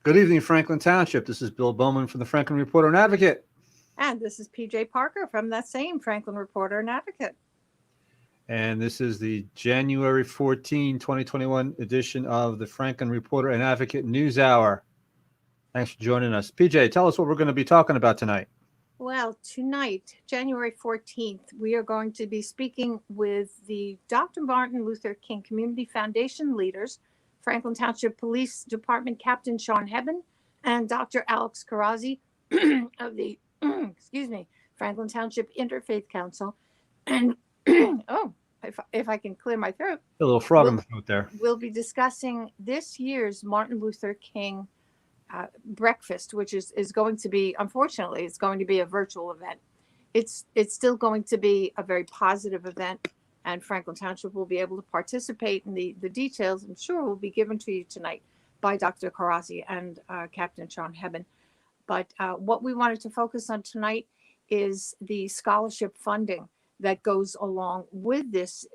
Good evening, Franklin Township. This is Bill Bowman from the Franklin Reporter and Advocate. And this is PJ Parker from that same Franklin Reporter and Advocate. And this is the January 14, 2021 edition of the Franklin Reporter and Advocate News Hour. Thanks for joining us. PJ, tell us what we're going to be talking about tonight. Well, tonight, January 14th, we are going to be speaking with the Dr. Martin Luther King Community Foundation leaders, Franklin Township Police Department Captain Sean Hebben and Dr. Alex Karazi of the Franklin Township Interfaith Council. And if I can clear my throat, A little frog in the throat there. We'll be discussing this year's Martin Luther King breakfast, which is going to be, unfortunately, it's going to be a virtual event. It's still going to be a very positive event, and Franklin Township will be able to participate in the details. I'm sure will be given to you tonight by Dr. Karazi and Captain Sean Hebben. But what we wanted to focus on tonight is the scholarship funding that goes along with this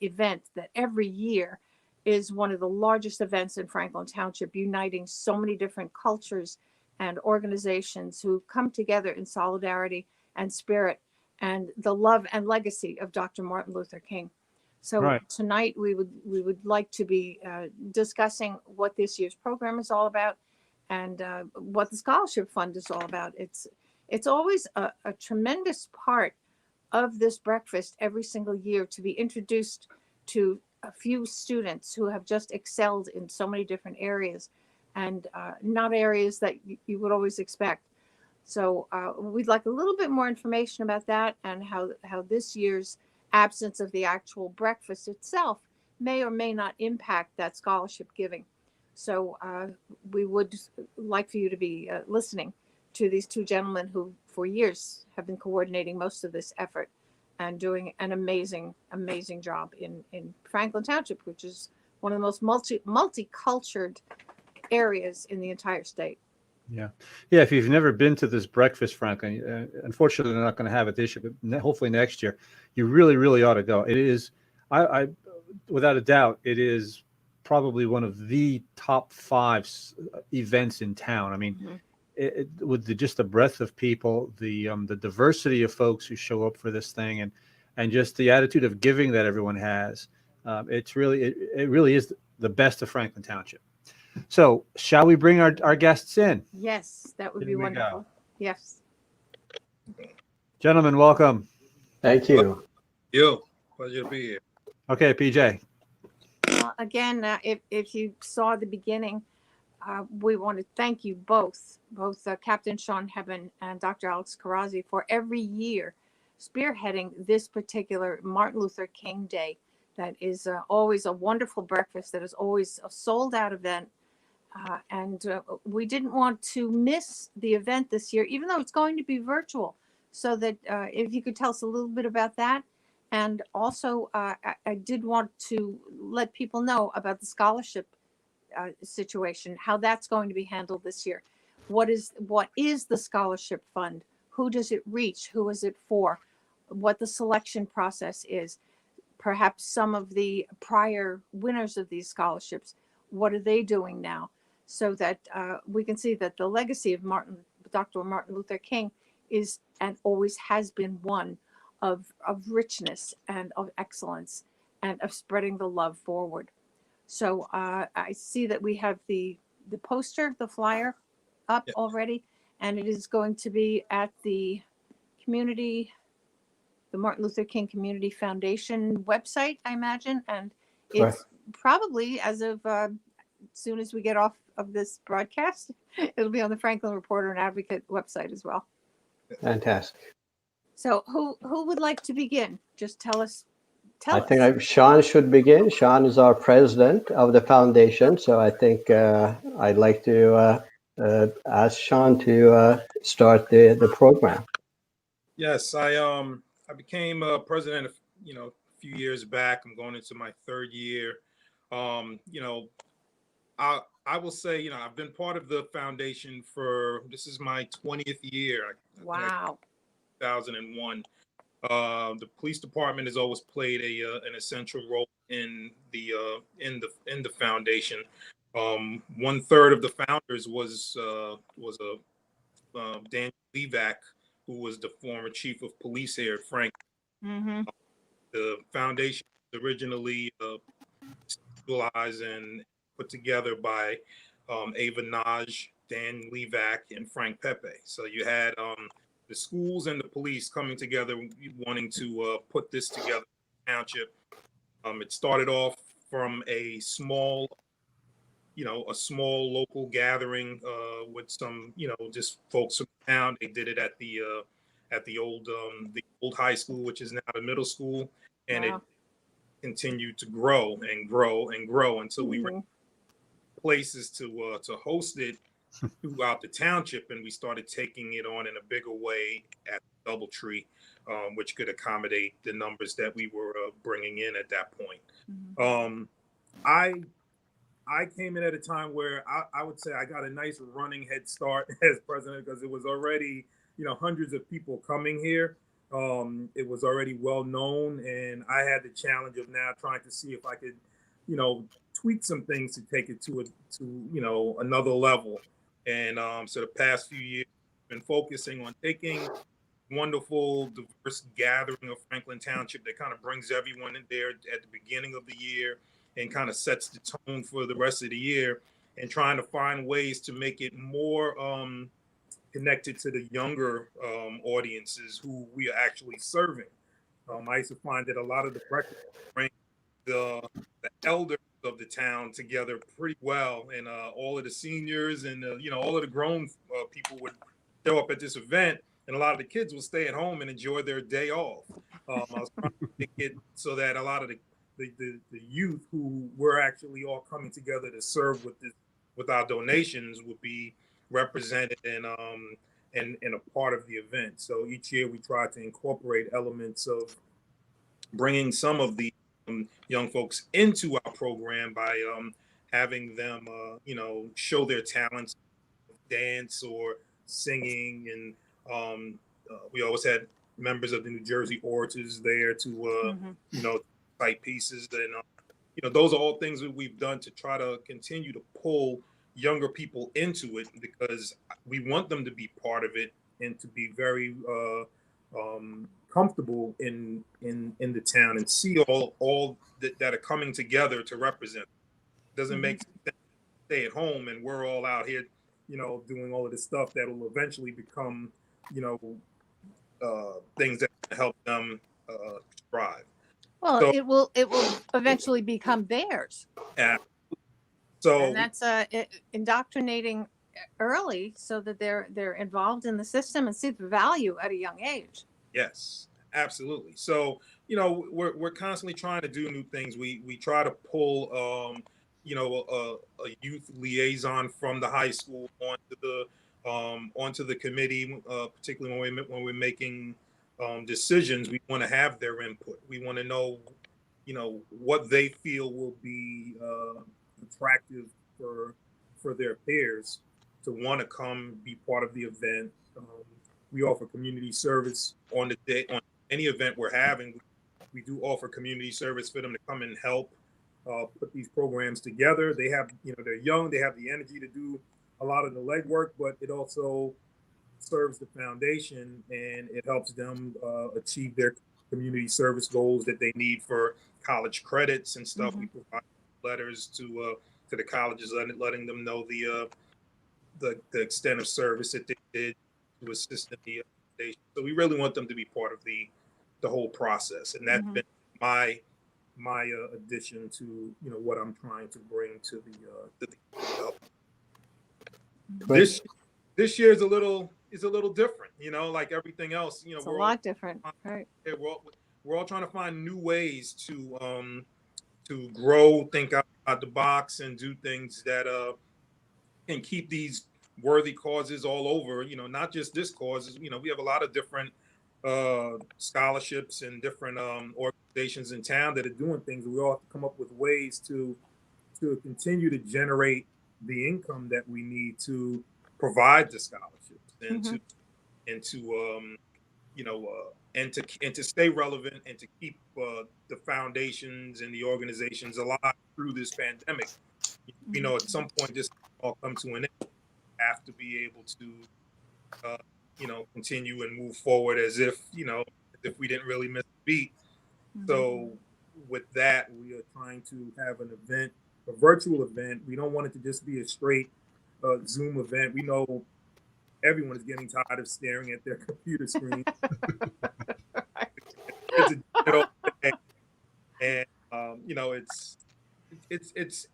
event that every year is one of the largest events in Franklin Township, uniting so many different cultures and organizations who come together in solidarity and spirit and the love and legacy of Dr. Martin Luther King. So Tonight we would like to be discussing what this year's program is all about and what the scholarship fund is all about. It's always a tremendous part of this breakfast every single year to be introduced to a few students who have just excelled in so many different areas and not areas that you would always expect. So we'd like a little bit more information about that and how this year's absence of the actual breakfast itself may or may not impact that scholarship giving. So we would like for you to be listening to these two gentlemen who for years have been coordinating most of this effort and doing an amazing job in Franklin Township, which is one of the most multicultural areas in the entire state. Yeah. If you've never been to this breakfast, Franklin, unfortunately, they're not going to have it this year, but hopefully next year, you really ought to go. It is, I without a doubt, it is probably one of the top 5 events in town. I mean, with just the breadth of people, the diversity of folks who show up for this thing, and just the attitude of giving that everyone has, it really is the best of Franklin Township. So, shall we bring our guests in? Yes, that would be wonderful. Go. Yes, gentlemen, welcome. Thank you. Pleasure to be here. Okay, PJ. Again, if you saw the beginning. We want to thank you both Captain Sean Hebben and Dr. Alex Karazi for every year spearheading this particular Martin Luther King Day. That is always a wonderful breakfast. That is always a sold out event. And we didn't want to miss the event this year, even though it's going to be virtual. So that if you could tell us a little bit about that. And also, I did want to let people know about the scholarship situation, how that's going to be handled this year. What is the scholarship fund? Who does it reach? Who is it for? What the selection process is? Perhaps some of the prior winners of these scholarships, what are they doing now? So that we can see that the legacy of Dr. Martin Luther King is and always has been one of richness and of excellence and of spreading the love forward. So I see that we have the poster, the flyer up already, and it is going to be at the Martin Luther King Community Foundation website, I imagine. And it's probably, as of soon as we get off of this broadcast, it'll be on the Franklin Reporter and Advocate website as well. Fantastic. So who would like to begin? Just tell us. I think Sean should begin. Sean is our president of the foundation, so I think I'd like to ask Sean to start the program. Yes, I became president, a few years back. I'm going into my 3rd year. I will say, I've been part of the foundation this is my 20th year. Wow. 2001. The police department has always played an essential role in the foundation. 1/3 of the founders was a Daniel Levac, who was the former chief of police here at Frank. Mm-hmm. The foundation was originally stabilized and put together by Ava Naj, Dan Levac, and Frank Pepe. So you had the schools and the police coming together, wanting to put this together in the township. It started off from a small local gathering with some, just folks from town. They did it at the old high school, which is now the middle school, and it Wow. continued to grow and grow and grow until we ran Mhm. places to host it throughout the township, and we started taking it on in a bigger way at DoubleTree, which could accommodate the numbers that we were bringing in at that point. Mhm. I came in at a time where I would say I got a nice running head start as president, because it was already, hundreds of people coming here. It was already well known, and I had the challenge of now trying to see if I could, tweak some things to take it to another level. And so the past few years, I've been focusing on taking wonderful, diverse gathering of Franklin Township that kind of brings everyone in there at the beginning of the year and kind of sets the tone for the rest of the year, and trying to find ways to make it more connected to the younger audiences who we are actually serving. I used to find that a lot of the breakfast bring the elders of the town together pretty well, and all of the seniors and all of the grown people would show up at this event, and a lot of the kids will stay at home and enjoy their day off. I was trying to make it so that a lot of the youth who were actually all coming together to serve with our donations would be represented and a part of the event. So each year we try to incorporate elements of bringing some of the young folks into our program by having them, show their talents, dance or singing, and we always had members of the New Jersey Orators there to, Mhm. cite pieces, and those are all things that we've done to try to continue to pull younger people into it, because we want them to be part of it and to be very comfortable in the town and see all that are coming together to represent. It doesn't Mhm. make sense to stay at home and we're all out here, doing all of this stuff that will eventually become, you know, things that help them thrive. Well, So, it will eventually become theirs, uh, and so that's indoctrinating early so that they're involved in the system and see the value at a young age. yes, absolutely. So, we're constantly trying to do new things. We try to pull, a youth liaison from the high school onto the committee, particularly when we're making decisions. We want to have their input. We want to know, what they feel will be attractive for their peers to want to come be part of the event. We offer community service on the day on any event we're having. We do offer community service for them to come and help put these programs together. They have, they're young, they have the energy to do a lot of the legwork, but it also serves the foundation and it helps them achieve their community service goals that they need for college credits and stuff. We Mhm. provide letters to the colleges, letting them know the extent of service that they did to assist in the foundation. So we really want them to be part of the whole process, and that's Mhm. been my addition to what I'm trying to bring to the Great. this year is a little different, like everything else. It's a lot different, right? We're all trying to find new ways to grow, think out the box, and do things that and keep these worthy causes all over, not just this cause. We have a lot of different scholarships and different organizations in town that are doing things. We all have to come up with ways to continue to generate the income that we need to provide the scholarships and Mhm. to and to stay relevant and to keep the foundations and the organizations alive through this pandemic. we know at some point this will all come to an end. We have to be able to, continue and move forward as if, as if we didn't really miss a beat. So with that, we are trying to have an event, a virtual event. We don't want it to just be a straight Zoom event. We know everyone is getting tired of staring at their computer screen. It's a digital thing. And it's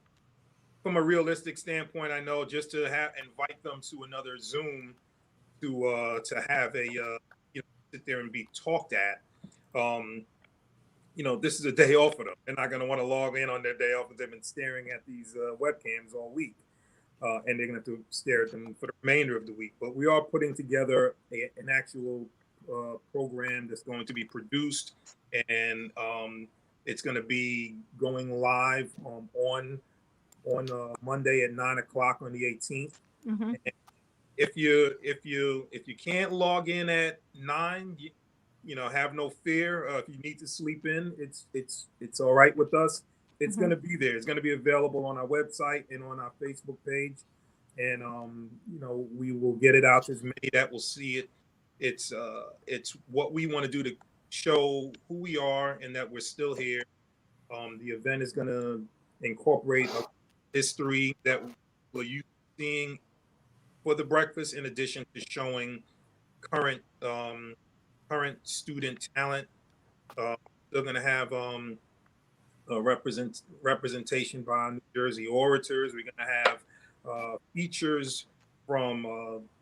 from a realistic standpoint. I know just to invite them to another Zoom to have a sit there and be talked at. This is a day off for them. They're not going to want to log in on their day off if they've been staring at these webcams all week. And they're going to have to stare at them for the remainder of the week. But we are putting together an actual program that's going to be produced, and it's going to be going live on Monday at 9:00 on the 18th. Mm-hmm. If you can't log in at 9, have no fear. If you need to sleep in, it's all right with us. It's going to be there. It's going to be available on our website and on our Facebook page, and we will get it out to as many that will see it. It's what we want to do to show who we are and that we're still here. The event is going to incorporate a history that we're used to seeing for the breakfast, in addition to showing current student talent. They're going to have representation by New Jersey orators. We're going to have features from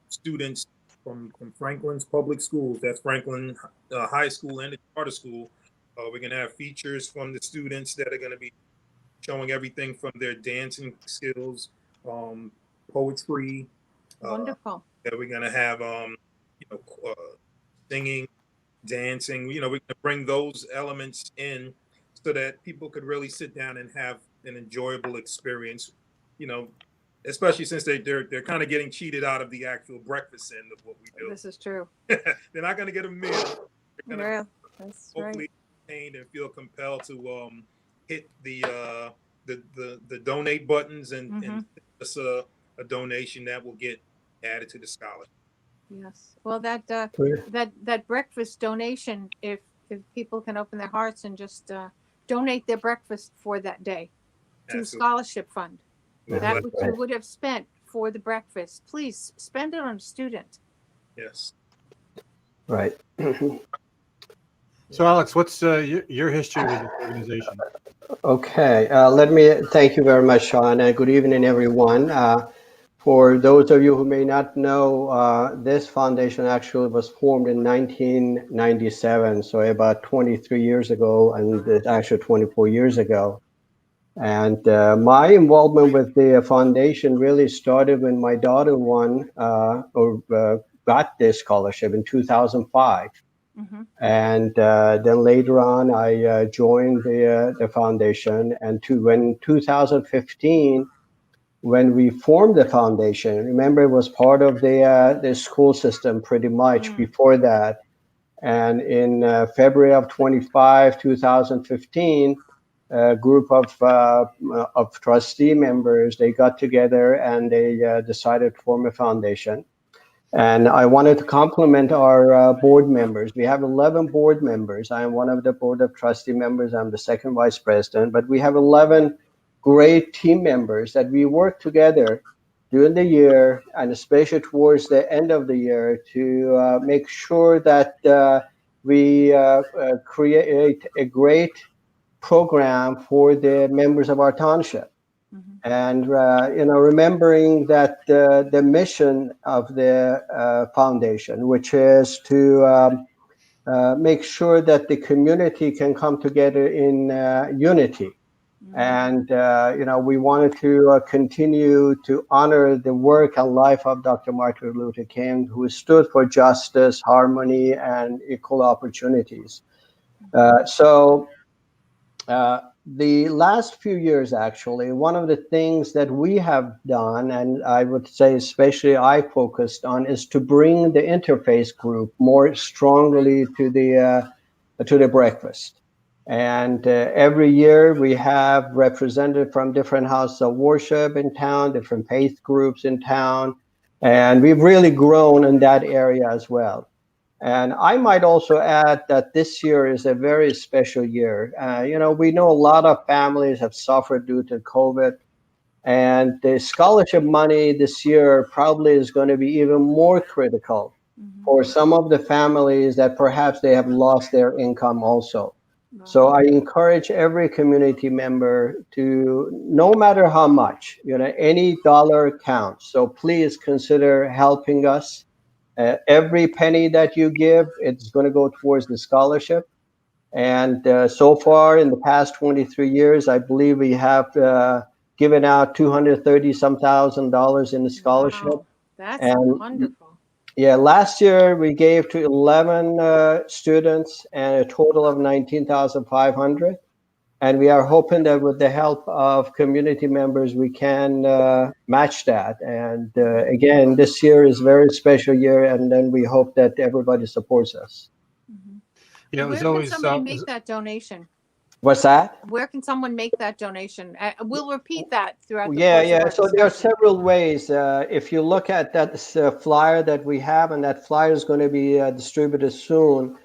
students from Franklin's public schools. That's Franklin High School and the charter school. We're going to have features from the students that are going to be showing everything from their dancing skills, poetry. Wonderful. That we're going to have, singing, dancing. We're going to bring those elements in so that people could really sit down and have an enjoyable experience. Especially since they're kind of getting cheated out of the actual breakfast end of what we do. This is true. They're not going to get a meal. They're going to That's hopefully right. entertained and feel compelled to hit the donate buttons and send us a donation that will get added to the scholarship. Yes. Well, that breakfast donation, if people can open their hearts and just donate their breakfast for that day to Absolutely. scholarship fund. Yeah. That which you would have spent for the breakfast, please spend it on a student. Yes. Right. So, Alex, what's your history with the organization? Okay, let me thank you very much, Sean, and good evening, everyone. For those of you who may not know, this foundation actually was formed in 1997, so about 23 years ago, and actually 24 years ago. And my involvement with the foundation really started when my daughter got this scholarship in 2005. Mm-hmm. And then later on, I joined the foundation. And when 2015, when we formed the foundation, remember it was part of the school system pretty much before that. And in February of 2015, a group of trustee members, they got together and they decided to form a foundation. And I wanted to compliment our board members. We have 11 board members. I am one of the board of trustee members. I'm the second vice president, but we have 11 great team members that we work together during the year, and especially towards the end of the year, to make sure that we create a great program for the members of our township. And remembering that the mission of the foundation, which is to make sure that the community can come together in unity. And we wanted to continue to honor the work and life of Dr. Martin Luther King, who stood for justice, harmony, and equal opportunities. The last few years, actually, one of the things that we have done, and I would say especially I focused on, is to bring the interface group more strongly to the breakfast. And every year we have representatives from different houses of worship in town, different faith groups in town, and we've really grown in that area as well. And I might also add that this year is a very special year. We know a lot of families have suffered due to COVID, and the scholarship money this year probably is going to be even more critical for some of the families that perhaps they have lost their income also. So I encourage every community member to, no matter how much, any dollar counts. So please consider helping us. Every penny that you give, it's going to go towards the scholarship. And so far in the past 23 years, I believe we have given out 230 some $1,000 in the scholarship. Wow, that's And wonderful. yeah, last year we gave to 11 students and a total of 19,500. And we are hoping that with the help of community members, we can match that. And again, this year is a very special year, and then we hope that everybody supports us. Yeah, it Where was can always somebody make that donation? What's that? Where can someone make that donation? We'll repeat that throughout the Yeah, course of yeah. our So there are discussion. several ways. If you look at that flyer that we have, and that flyer is going to be distributed soon,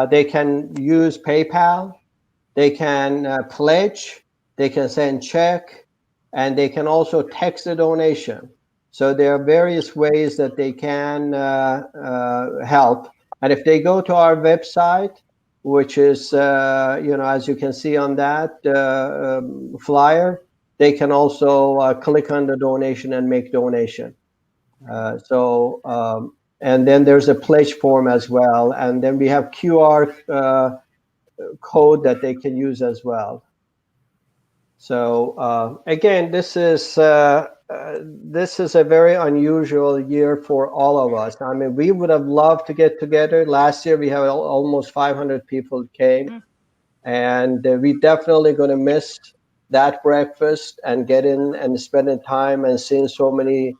they can use PayPal, they can pledge, they can send check, and they can also text a donation. So there are various ways that they can help. And if they go to our website, which is, as you can see on that flyer, they can also click on the donation and make donation. And then there's a pledge form as well. And then we have QR code that they can use as well. So again, this is a very unusual year for all of us. I mean, we would have loved to get together. Last year, we had almost 500 people came, and we definitely going to miss that breakfast and getting and spending time and seeing so many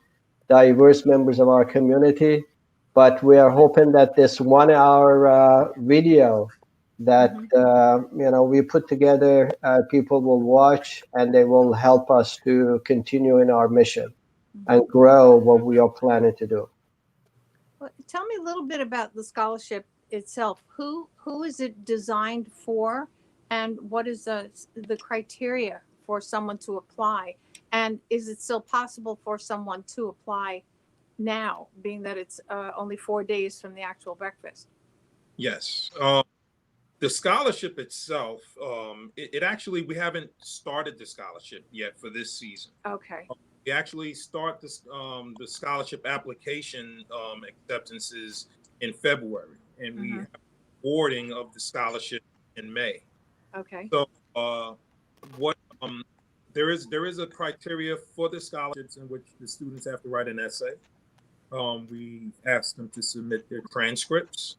diverse members of our community. But we are hoping that this 1 hour video that we put together, people will watch, and they will help us to continue in our mission and grow what we are planning to do. Well, tell me a little bit about the scholarship itself. Who is it designed for, and what is the criteria for someone to apply? And is it still possible for someone to apply now, being that it's only 4 days from the actual breakfast? Yes. The scholarship itself, it actually, we haven't started the scholarship yet for this season. Okay. We actually start this, the scholarship application acceptances in February, and we have awarding of the scholarship in May. Okay. So what there is a criteria for the scholarships in which the students have to write an essay. We ask them to submit their transcripts,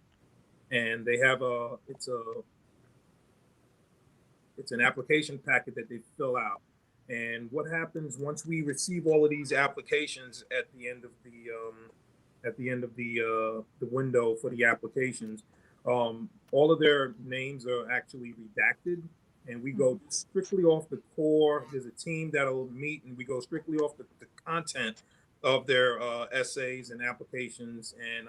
and they have it's an application packet that they fill out. And what happens once we receive all of these applications at the end of the window for the applications, all of their names are actually redacted, and we go strictly off the core. There's a team that'll meet, and we go strictly off the content of their essays and applications, and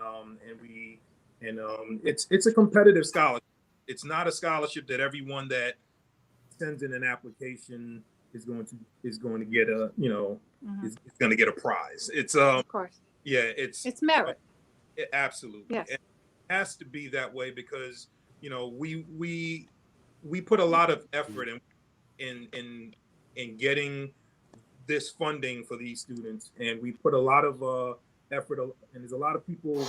it's a competitive scholarship. It's not a scholarship that everyone that sends in an application is going to get a is going to get a prize. It's of course. Yeah, it's merit. Absolutely. Yes. It has to be that way because we put a lot of effort in getting this funding for these students, and we put a lot of effort, and there's a lot of people,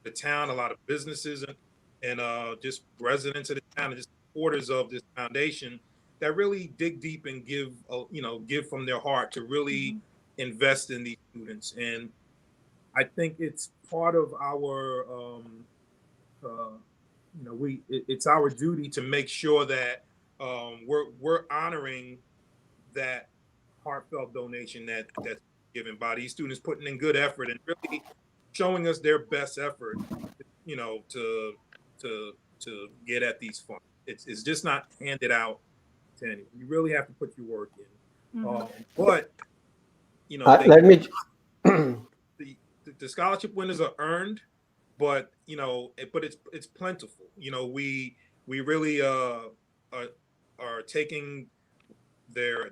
the town, a lot of businesses, and just residents of the town, and just supporters of this foundation that really dig deep and give from their heart to really invest in these students. And I think it's part of our it's our duty to make sure that we're honoring that heartfelt donation that's given by these students, putting in good effort and really showing us their best effort, to get at these funds. it's just not handed out to anyone. You really have to put your work in. Mhm. But you know, Let me. the scholarship winners are earned, but you know, but it's plentiful. You know, we really are taking their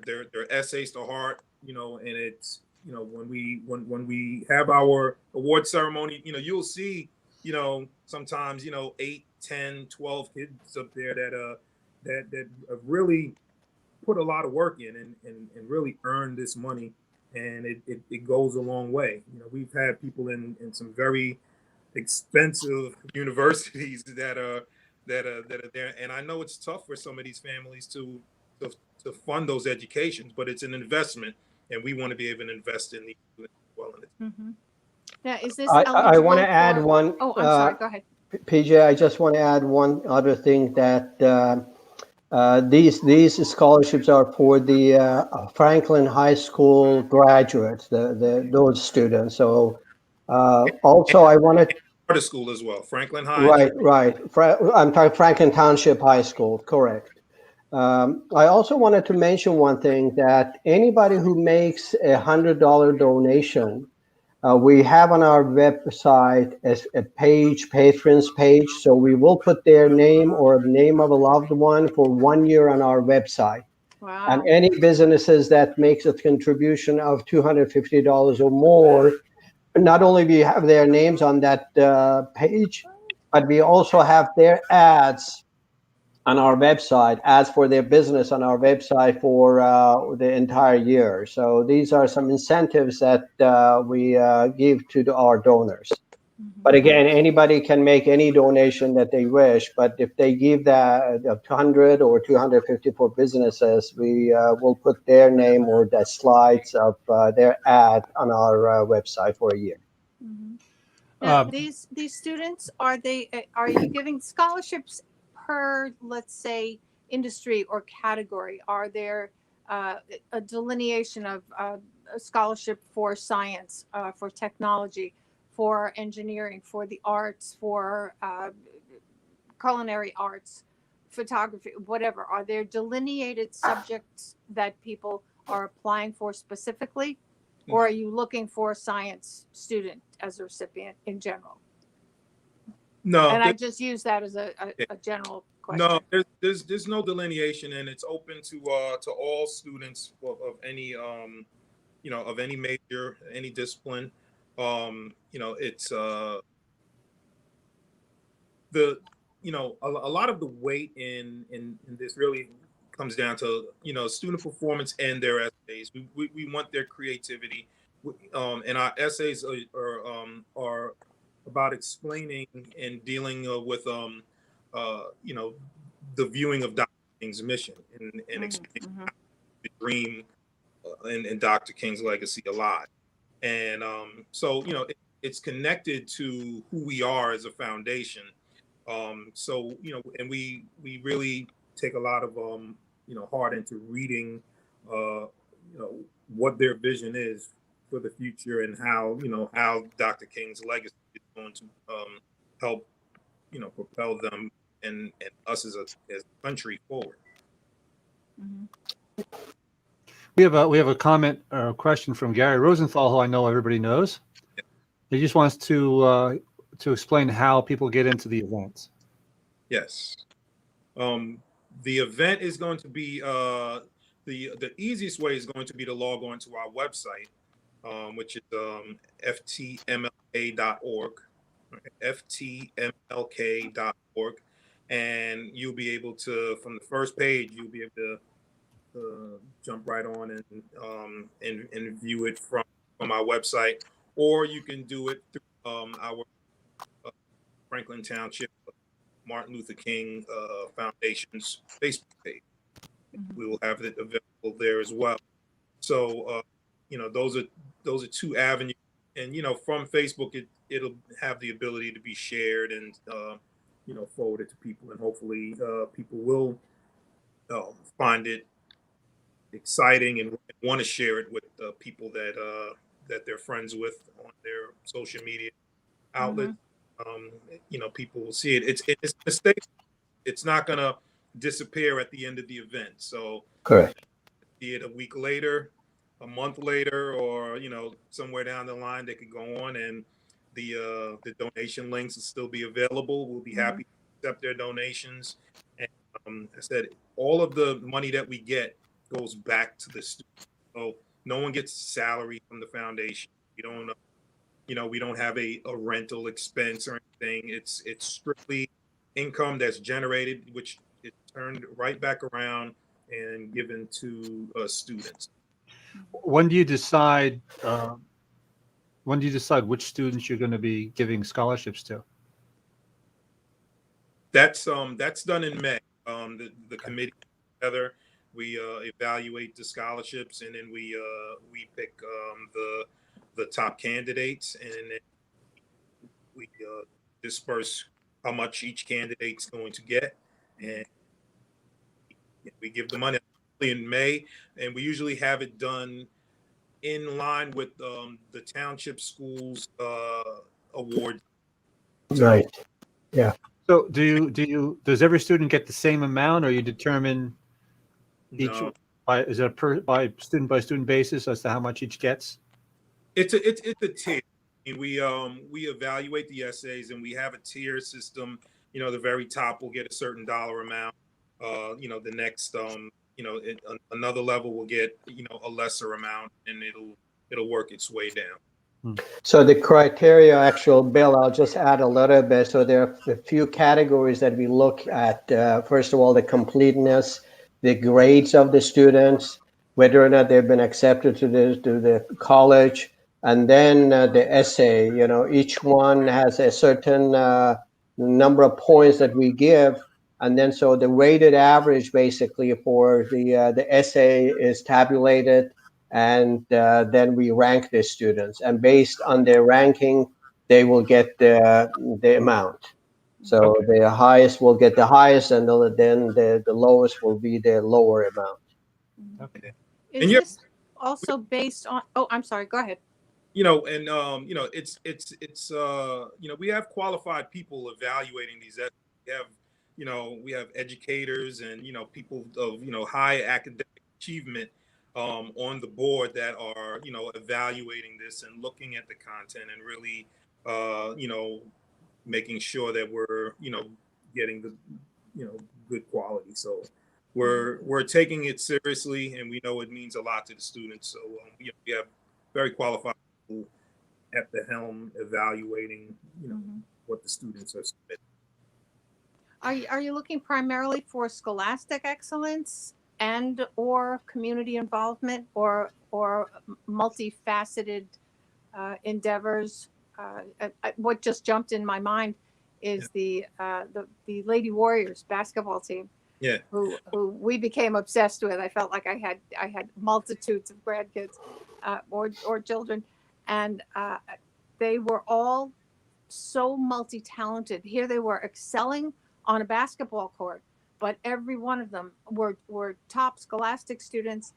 essays to heart. You know, and it's, you know, when we have our award ceremony, you know, you'll see, you know, sometimes, you know, 8, 10, 12 kids up there that have really put a lot of work in and really earned this money, and it goes a long way. You know, we've had people in some very expensive universities that are there, and I know it's tough for some of these families to, to fund those educations, but it's an investment, and we want to be able to invest in these students as well. Mhm. Now, is this I want to eligible add for? one. Oh, I'm sorry. Go ahead. PJ, I just want to add one other thing that these scholarships are for the Franklin High School graduates, those students. So also, I want to. Charter school as well, Franklin High. Right. I'm talking Franklin Township High School, correct. I also wanted to mention one thing, that anybody who makes $100 donation, we have on our website a page, patrons page. So we will put their name or the name of a loved one for 1 year on our website. And Wow. any businesses that makes a contribution of $250 or more, not only we have their names on that page, but we also have their ads on our website, ads for their business on our website for the entire year. So these are some incentives that we give to our donors. But again, anybody can make any donation that they wish. But if they give that 200 or 250 for businesses, we will put their name or the slides of their ad on our website for a year. Mhm. Now, Um, these students, are you giving scholarships per, let's say, industry or category? Are there a delineation of a scholarship for science, for technology, for engineering, for the arts, for culinary arts, photography, whatever? Are there delineated subjects that people are applying for specifically? Or are you looking for a science student as a recipient in general? No, And I just use that as a general no, question. there's no delineation, and it's open to all students of any you know, of any major, any discipline. You know, it's the you know, a lot of the weight in this really comes down to, you know, student performance and their essays. We want their creativity, and our essays are about explaining and dealing with you know, the viewing of Dr. King's mission and explaining Mm-hmm. the dream and Dr. King's legacy alive. And so, you know, it's connected to who we are as a foundation. So, you know, and we really take a lot of you know, heart into reading you know, what their vision is for the future, and how, you know, how Dr. King's legacy is going to help, you know, propel them and us as a country forward. Mm-hmm. we have a comment or a question from Gary Rosenthal, who I know everybody knows. He just wants to explain how people get into the events. Yes. The event is going to be the easiest way is going to be to log on to our website, which is ftmlk.org, ftmlk.org, and you'll be able to, from the first page, you'll be able to jump right on and view it from our website, or you can do it through our Franklin Township Martin Luther King Foundation's Facebook page. Mm-hmm. We will have it available there as well. So you know, those are two avenues, and you know, from Facebook, it'll have the ability to be shared and you know, forwarded to people, and hopefully people will find it exciting and want to share it with people that they're friends with on their social media outlets. Mm-hmm. You know, people will see it. It's a mistake. It's not gonna disappear at the end of the event. So Correct. be it a week later, a month later, or somewhere down the line, they could go on and the donation links will still be available. We'll be happy to accept their donations. And I said all of the money that we get goes back to the student. So no one gets salary from the foundation. We don't, we don't have a rental expense or anything. It's strictly income that's generated, which is turned right back around and given to students. When do you decide? When do you decide which students you're going to be giving scholarships to? That's done in May. The committee together, we evaluate the scholarships, and then we pick the top candidates, and then we disperse how much each candidate's going to get, and we give the money in May, and we usually have it done in line with the township schools award. Right. Yeah. So does every student get the same amount, or you determine each No, is it by student basis as to how much each gets? it's a tier. I mean, we evaluate the essays, and we have a tier system. The very top will get a certain dollar amount. The next another level will get a lesser amount, and it'll work its way down. So the criteria, actual Bill, I'll just add a little bit. So there are a few categories that we look at. First of all, the completeness, the grades of the students, whether or not they've been accepted to the college, and then the essay. Each one has a certain number of points that we give, and then so the weighted average basically for the essay is tabulated. And then we rank the students, and based on their ranking, they will get the amount. So the highest will get the highest, and then the lowest will be the lower amount. Okay. Is And you're- this also based on, oh, I'm sorry, go ahead. We have qualified people evaluating these. We have educators and people of high academic achievement on the board that are evaluating this and looking at the content and really making sure that we're getting the good quality. So we're taking it seriously, and we know it means a lot to the students. So we have very qualified people at the helm evaluating what the students are submitting. Are you looking primarily for scholastic excellence and or community involvement or multifaceted endeavors? What just jumped in my mind is the Lady Warriors basketball team. Yeah. Who we became obsessed with. I felt like I had multitudes of grandkids or children, and they were all so multi-talented. Here they were excelling on a basketball court, but every one of them were top scholastic students.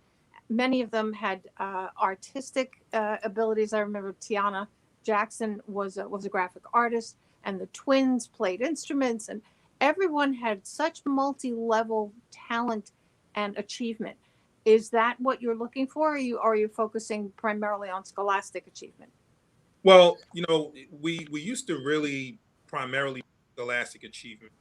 Many of them had artistic abilities. I remember Tiana Jackson was a graphic artist, and the twins played instruments, and everyone had such multi-level talent and achievement. Is that what you're looking for? Or are you focusing primarily on scholastic achievement? Well, we used to really primarily scholastic achievement.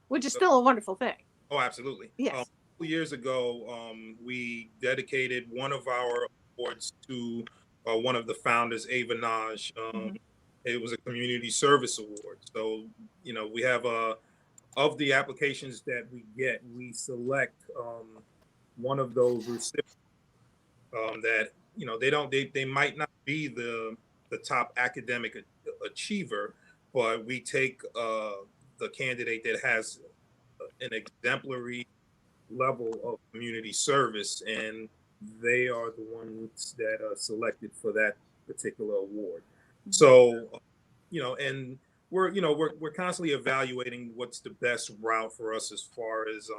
Which is still a wonderful thing. Oh, absolutely. Yes. 2 years ago, we dedicated one of our awards to one of the founders, Ava Naj. It was a community service award. So, we have of the applications that we get, we select one of those recipients that they might not be the top academic achiever, but we take the candidate that has an exemplary level of community service, and they are the ones that are selected for that particular award. So, and we're constantly evaluating what's the best route for us as far as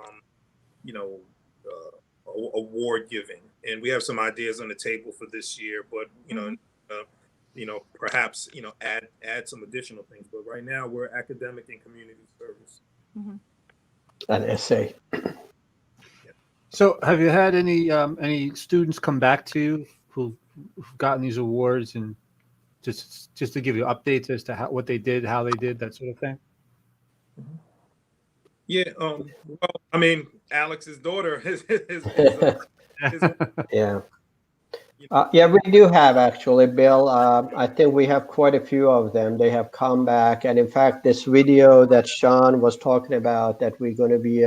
award giving, and we have some ideas on the table for this year, but perhaps add some additional things. But right now we're academic and community service. an essay. So, have you had any students come back to you who've gotten these awards, and just to give you updates as to what they did, how they did, that sort of thing? Yeah. Well, I mean, Alex's daughter Yeah. Yeah, we do have actually, Bill. I think we have quite a few of them. They have come back. And in fact, this video that Sean was talking about that we're going to be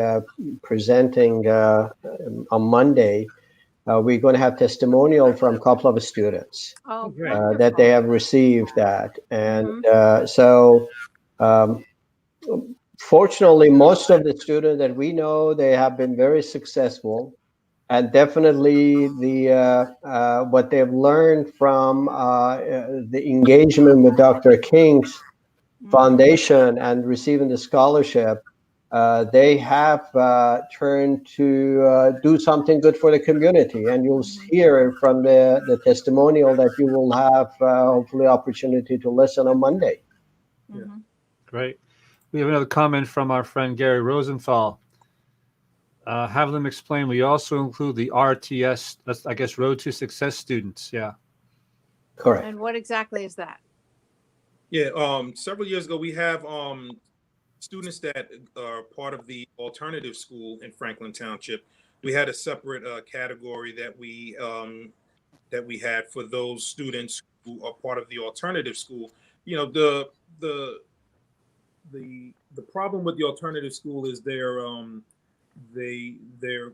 presenting on Monday, we're going to have testimonial from a couple of students Oh, great. that they wonderful. have received that. And Mhm. so fortunately, most of the students that we know, they have been very successful. And definitely what they've learned from the engagement with Dr. King's Mhm. foundation and receiving the scholarship, they have turned to do something good for the community. And you'll hear from the testimonial that you will have hopefully opportunity to listen on Monday. Mhm. Great. We have another comment from our friend Gary Rosenthal. Have them explain. We also include the RTS, that's, I guess, Road to Success students. Yeah. Correct. And what exactly is that? Yeah. Several years ago, we have students that are part of the alternative school in Franklin Township. We had a separate category that we had for those students who are part of the alternative school. You know, the the problem with the alternative school is they their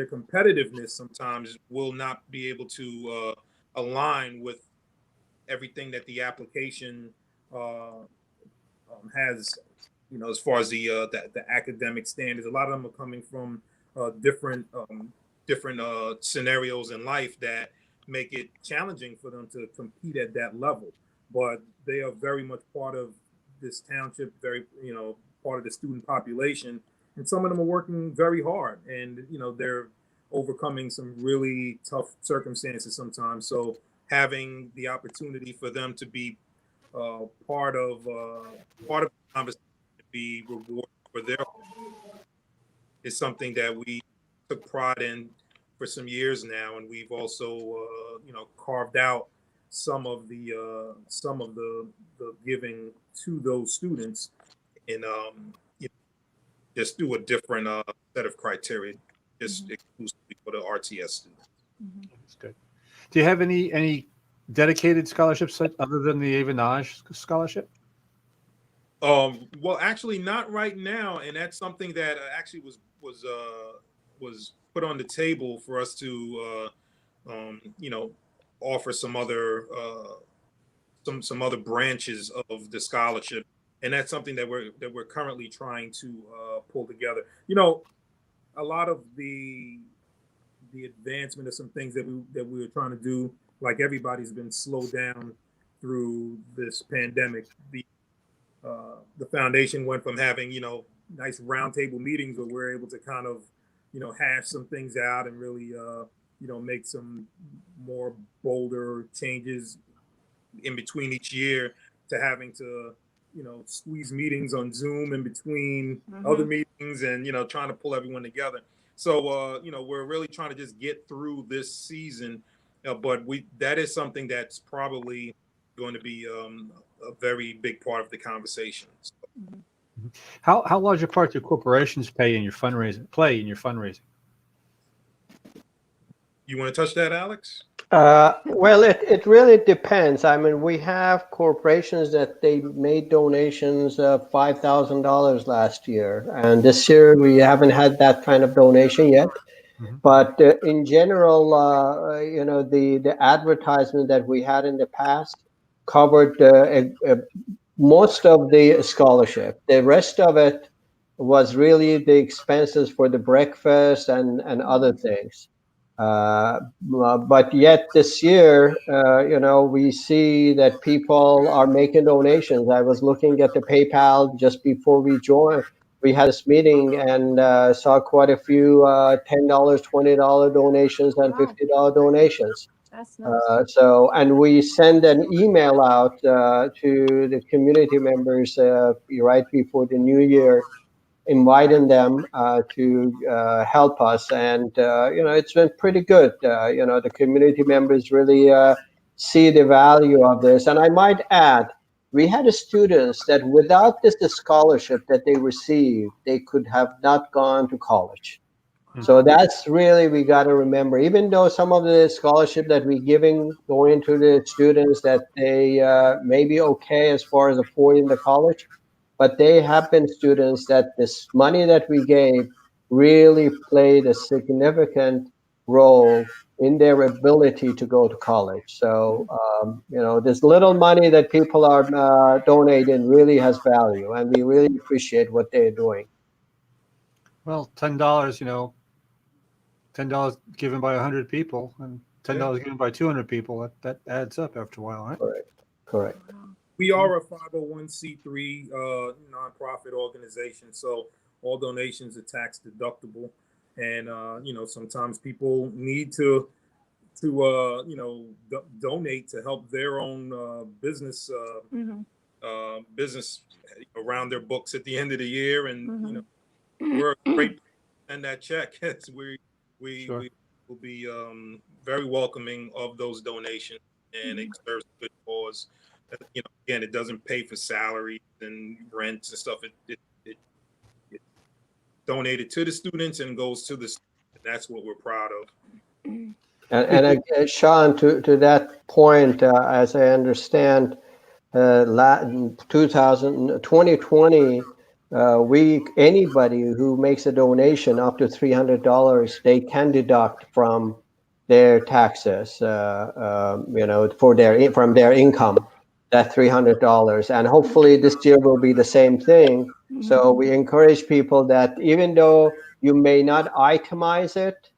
competitiveness sometimes will not be able to align with everything that the application has, you know, as far as the academic standards. A lot of them are coming from different scenarios in life that make it challenging for them to compete at that level. But they are very much part of this township, very, you know, part of the student population, and some of them are working very hard, and you know they're overcoming some really tough circumstances sometimes. So having the opportunity for them to be part of the conversation, to be rewarded for their, is something that we took pride in for some years now, and we've also you know, carved out some of the giving to those students in you know, just through a different set of criteria, just exclusively for the RTS students. That's good. Do you have any dedicated scholarships other than the Avanage scholarship? Well, actually, not right now, and that's something that actually was put on the table for us to, you know, offer some other branches of the scholarship, and that's something that we're currently trying to pull together. You know, a lot of the advancement of some things that we were trying to do, like everybody's been slowed down through this pandemic. The foundation went from having, you know, nice roundtable meetings where we're able to kind of, you know, hash some things out and really, you know, make some more bolder changes in between each year, to having to, you know, squeeze meetings on Zoom in between other meetings, and you know, trying to pull everyone together. So you know, we're really trying to just get through this season, but we that is something that's probably going to be a very big part of the conversation. So, How large a part do corporations play in your fundraising? you want to touch that, Alex? Well, it really depends. I mean, we have corporations that they made donations of $5,000 last year, and this year we haven't had that kind of donation yet. But in general, you know, the advertisement that we had in the past covered most of the scholarship. The rest of it was really the expenses for the breakfast and other things. But yet this year, you know, we see that people are making donations. I was looking at the PayPal just before we joined. We had this meeting and saw quite a few $10, $20 donations and Wow. $50 donations. That's nice. And we send an email out to the community members right before the new year, inviting them to help us, and it's been pretty good. The community members really see the value of this, and I might add, we had students that without this scholarship that they received, they could have not gone to college. So that's really, we got to remember, even though some of the scholarship that we're giving going to the students that they may be okay as far as affording the college, but they have been students that this money that we gave really played a significant role in their ability to go to college. So, this little money that people are donating really has value, and we really appreciate what they're doing. Well, $10, $10 given by 100 people and $10 given by 200 people, that adds up after a while, right? Correct. We are a 501c3 nonprofit organization, so all donations are tax deductible, and sometimes people need to donate to help their own business business around their books at the end of the year, and we're a great and that check. We will be very welcoming of those donations, and it serves a good cause. Again, it doesn't pay for salaries and rents and stuff. It's donated to the students and goes to the students. That's what we're proud of. And Sean, to that point, as I understand, 2020, anybody who makes a donation up to $300, they can deduct from their taxes, from their income, that $300. And hopefully this year will be the same thing. So we encourage people that even though you may not itemize it,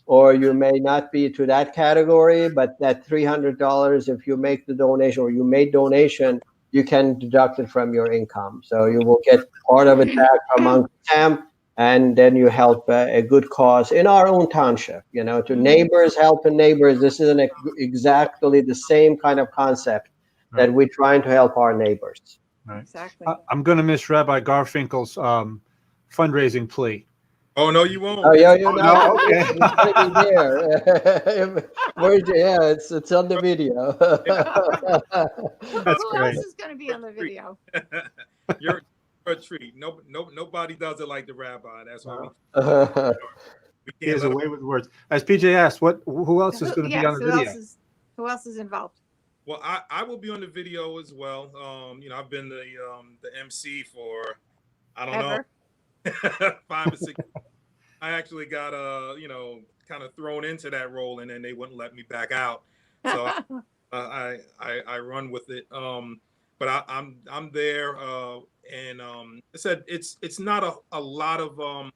or you may not be to that category, but that $300, if you make the donation or you made donation, you can deduct it from your income. So you will get part of it back from Uncle Sam, and then you help a good cause in our own township, to neighbors, helping neighbors. This isn't exactly the same kind of concept that we're trying to help our neighbors. Right. Exactly. I'm going to miss Rabbi Garfinkel's fundraising plea. Oh, no, you won't. Oh, yeah, you're no, not. okay. It's going to be there. It's on the video. That's Who great. else is going to be on the video? You're a treat. Nobody does it like the rabbi. That's why we He can't has let a way with words. As PJ asked, who else is going to be on the video? Who else is involved? Well, I will be on the video as well. I've been the MC for, I don't know, 5 or 6. I actually got kind of thrown into that role, and then they wouldn't let me back out. So I run with it. But I'm there, and I said it's not a lot of a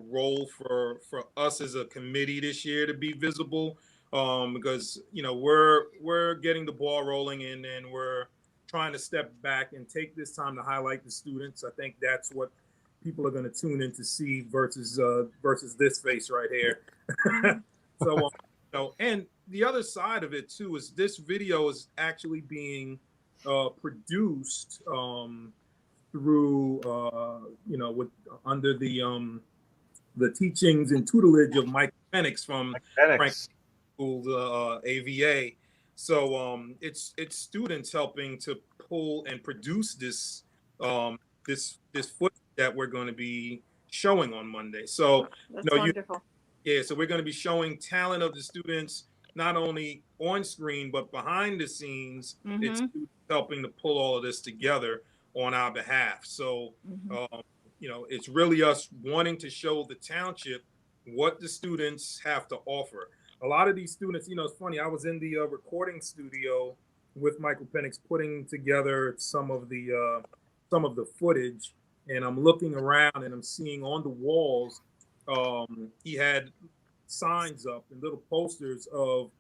role for us as a committee this year to be visible, because we're getting the ball rolling, and then we're trying to step back and take this time to highlight the students. I think that's what people are going to tune in to see versus this face right here. So and the other side of it too is this video is actually being produced through with under the teachings and tutelage of Mike Penix from Frank School's AVA. So it's students helping to pull and produce this this footage that we're going to be showing on Monday. So that's wonderful. So we're going to be showing talent of the students, not only on screen but behind the scenes. It's students helping to pull all of this together on our behalf. So it's really us wanting to show the township what the students have to offer. A lot of these students, it's funny, I was in the recording studio with Michael Penix putting together some of the footage, and I'm looking around and I'm seeing on the walls, he had signs up and little posters of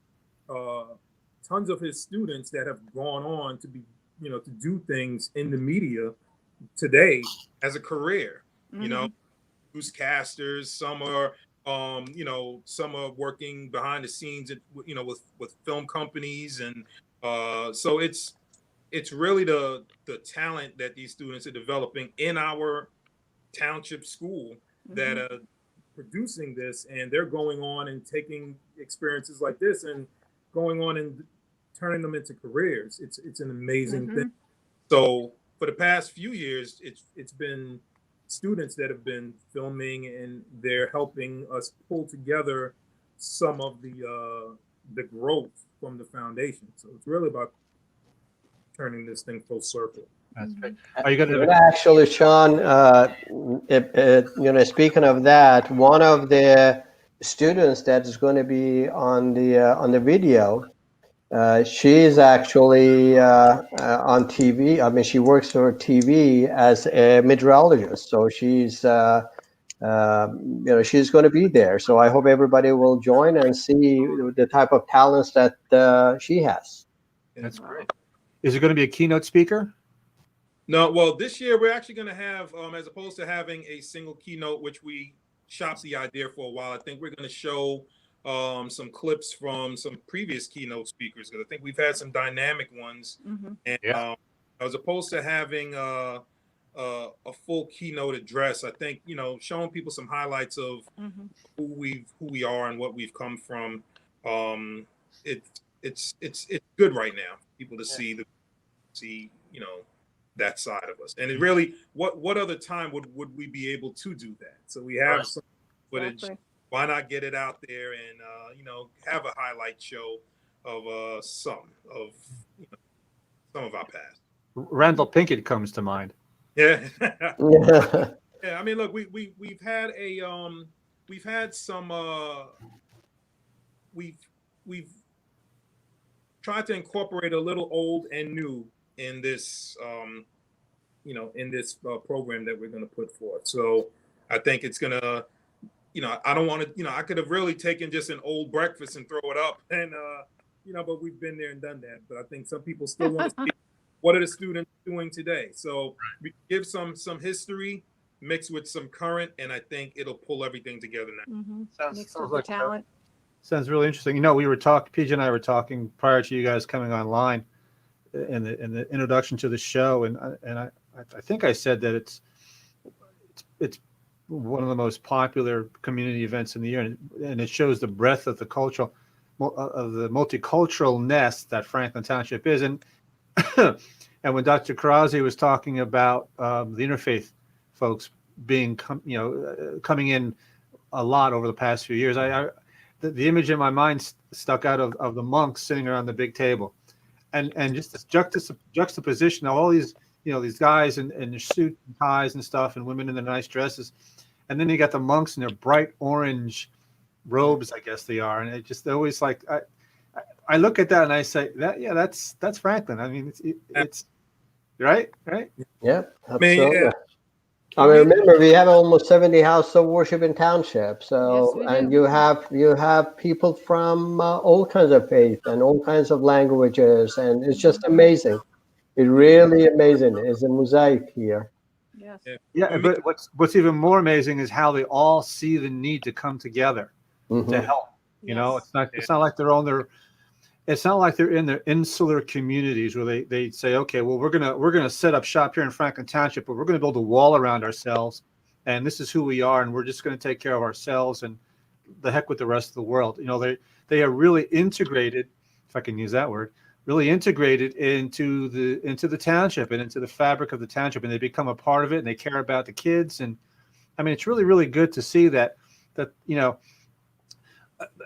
tons of his students that have gone on to be, to do things in the media today as a career. Newscasters, some are some are working behind the scenes, with film companies, and so it's really the talent that these students are developing in our township school that are producing this, and they're going on and taking experiences like this and going on and turning them into careers. It's an amazing thing. So for the past few years, it's been students that have been filming, and they're helping us pull together some of the growth from the foundation. So it's really about turning this thing full circle. That's great. Are you going Well, to? actually, Sean, speaking of that, one of the students that is going to be on the video, she is actually on TV. I mean, she works for TV as a meteorologist, so she's she's going to be there. So I hope everybody will join and see the type of talents that she has. That's great. Is it going to be a keynote speaker? No, well, this year we're actually going to have, as opposed to having a single keynote, which we shopped the idea for a while, I think we're going to show some clips from some previous keynote speakers, because I think we've had some dynamic ones. And as opposed to having a full keynote address, I think, showing people some highlights of who we are and what we've come from. It's good right now, people to see that side of us. And it really, what other time would we be able to do that? So we have some footage. Exactly. Why not get it out there and have a highlight show of some of our past. Randall Pinkett comes to mind. Yeah. Yeah. Yeah, I mean, look, we've had some we've tried to incorporate a little old and new in this program that we're going to put forth. So I think it's going to, I don't want to, I could have really taken just an old breakfast and throw it up and, but we've been there and done that. But I think some people still want to see what are the students doing today. So we give some history mixed with some current, and I think it'll pull everything together now. Mixed with the talent. Sounds really interesting. We were talking, PJ and I were talking prior to you guys coming online in the introduction to the show, and I think I said that it's one of the most popular community events in the year, and it shows the breadth of the multiculturalness that Franklin Township is. And and when Dr. Krause was talking about the interfaith folks being coming in a lot over the past few years, the image in my mind stuck out of the monks sitting around the big table, and just this juxtaposition of all these these guys in their suit and ties and stuff, and women in their nice dresses, and then you got the monks in their bright orange robes, I guess they are, and it just always like I look at that and I say that's Franklin. I mean it's right. Yeah, absolutely. I mean, remember, we have almost 70 houses of worship in township. So, Yes, we and do. you have people from all kinds of faith and all kinds of languages, and it's just amazing. It's really amazing. It's a mosaic here. Yes. Yeah, but what's even more amazing is how they all see the need to come together to help. It's not like they're on their. It's not like they're in their insular communities where they say, okay, well, we're gonna set up shop here in Franklin Township, but we're gonna build a wall around ourselves, and this is who we are, and we're just gonna take care of ourselves, and the heck with the rest of the world. They are really integrated, if I can use that word, really integrated into the township and into the fabric of the township, and they become a part of it, and they care about the kids, and I mean, it's really, really good to see that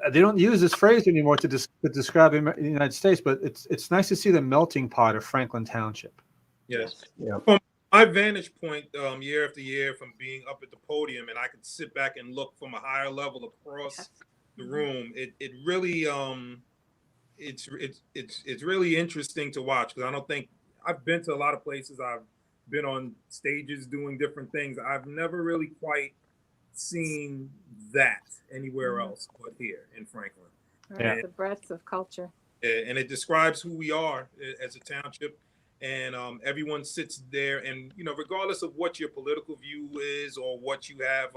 they don't use this phrase anymore to describe the United States, but it's nice to see the melting pot of Franklin Township. Yes. Yeah. From my vantage point, year after year, from being up at the podium, and I could sit back and look from a higher level across the room. It really it's really interesting to watch, because I don't think I've been to a lot of places. I've been on stages doing different things. I've never really quite seen that anywhere else but here in Franklin. Right. The breadth of culture. And it describes who we are as a township, and everyone sits there, and regardless of what your political view is or what you have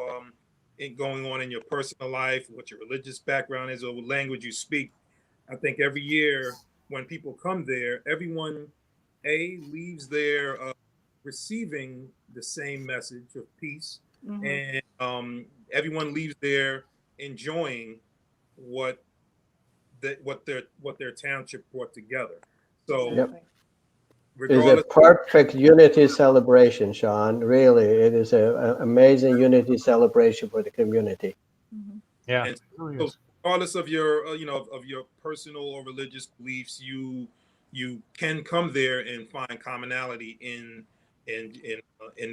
going on in your personal life, what your religious background is, or what language you speak, I think every year when people come there, everyone leaves there receiving the same message of peace, Mhm. and everyone leaves there enjoying what their township brought together. So Yep. Exactly. Is a regardless, perfect unity celebration, Sean. Really, it is a amazing unity celebration for the community. Mhm. Yeah. and It really so is. regardless of your of your personal or religious beliefs, you can come there and find commonality in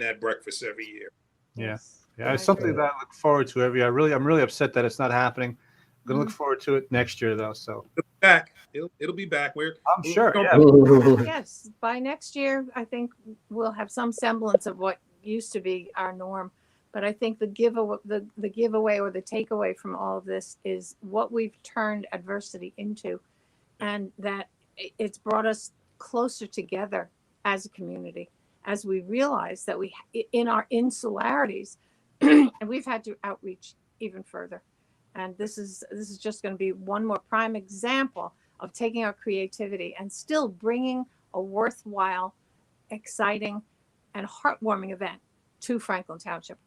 that breakfast every year. Yeah. Yes. Yeah. I It's something agree. that I look forward to every year. I'm really upset that it's not happening. I'm gonna look Mhm. forward to it next year though. So Back, it'll be back. I'm We sure. don't Yeah. Yes, by next year, I think we'll have some semblance of what used to be our norm. But I think the giveaway or the takeaway from all of this is what we've turned adversity into, and that it's brought us closer together as a community, as we realize that in our insularities, and we've had to outreach even further. And this is just going to be one more prime example of taking our creativity and still bringing a worthwhile, exciting, and heartwarming event to Franklin Township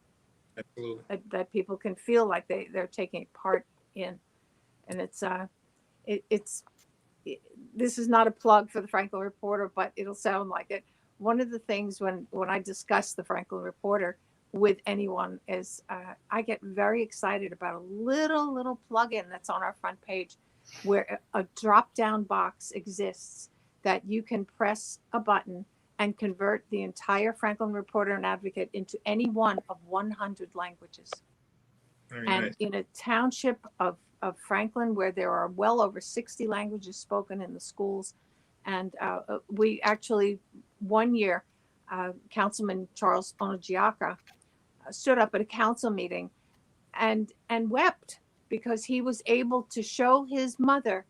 absolutely. that people can feel like they're taking part in. And it's this is not a plug for the Franklin Reporter, but it'll sound like it. One of the things when I discuss the Franklin Reporter with anyone is I get very excited about a little plug-in that's on our front page, where a drop-down box exists that you can press a button and convert the entire Franklin Reporter and Advocate into any one of 100 languages. Very And nice. in a township of Franklin, where there are well over 60 languages spoken in the schools, and we actually, one year, Councilman Charles Onogiaka stood up at a council meeting and wept because he was able to show his mother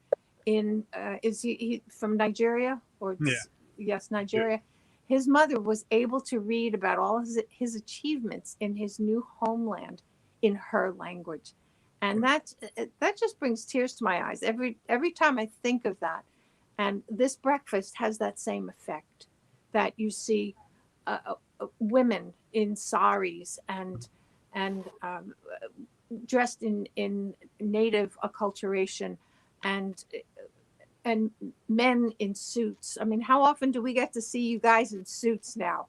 is he from Nigeria or Yeah. yes, Nigeria. His mother was able to read about all his achievements in his new homeland in her language, and that just brings tears to my eyes every time I think of that. And this breakfast has that same effect, that you see women in saris and dressed in native acculturation, and and men in suits. I mean, how often do we get to see you guys in suits now?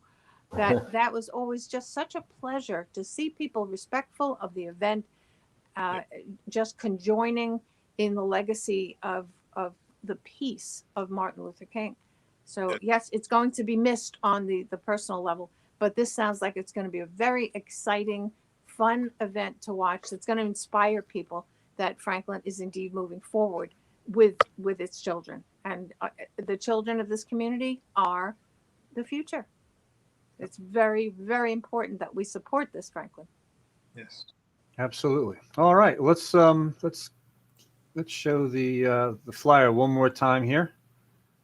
That was always just such a pleasure to see people respectful of the event, uh, just conjoining in the legacy of the peace of Martin Luther King. So yes, it's going to be missed on the personal level, but this sounds like it's going to be a very exciting, fun event to watch. It's going to inspire people that Franklin is indeed moving forward with its children, and the children of this community are the future. It's very, very important that we support this, Franklin. Yes. Absolutely. All right. Let's show the flyer one more time here.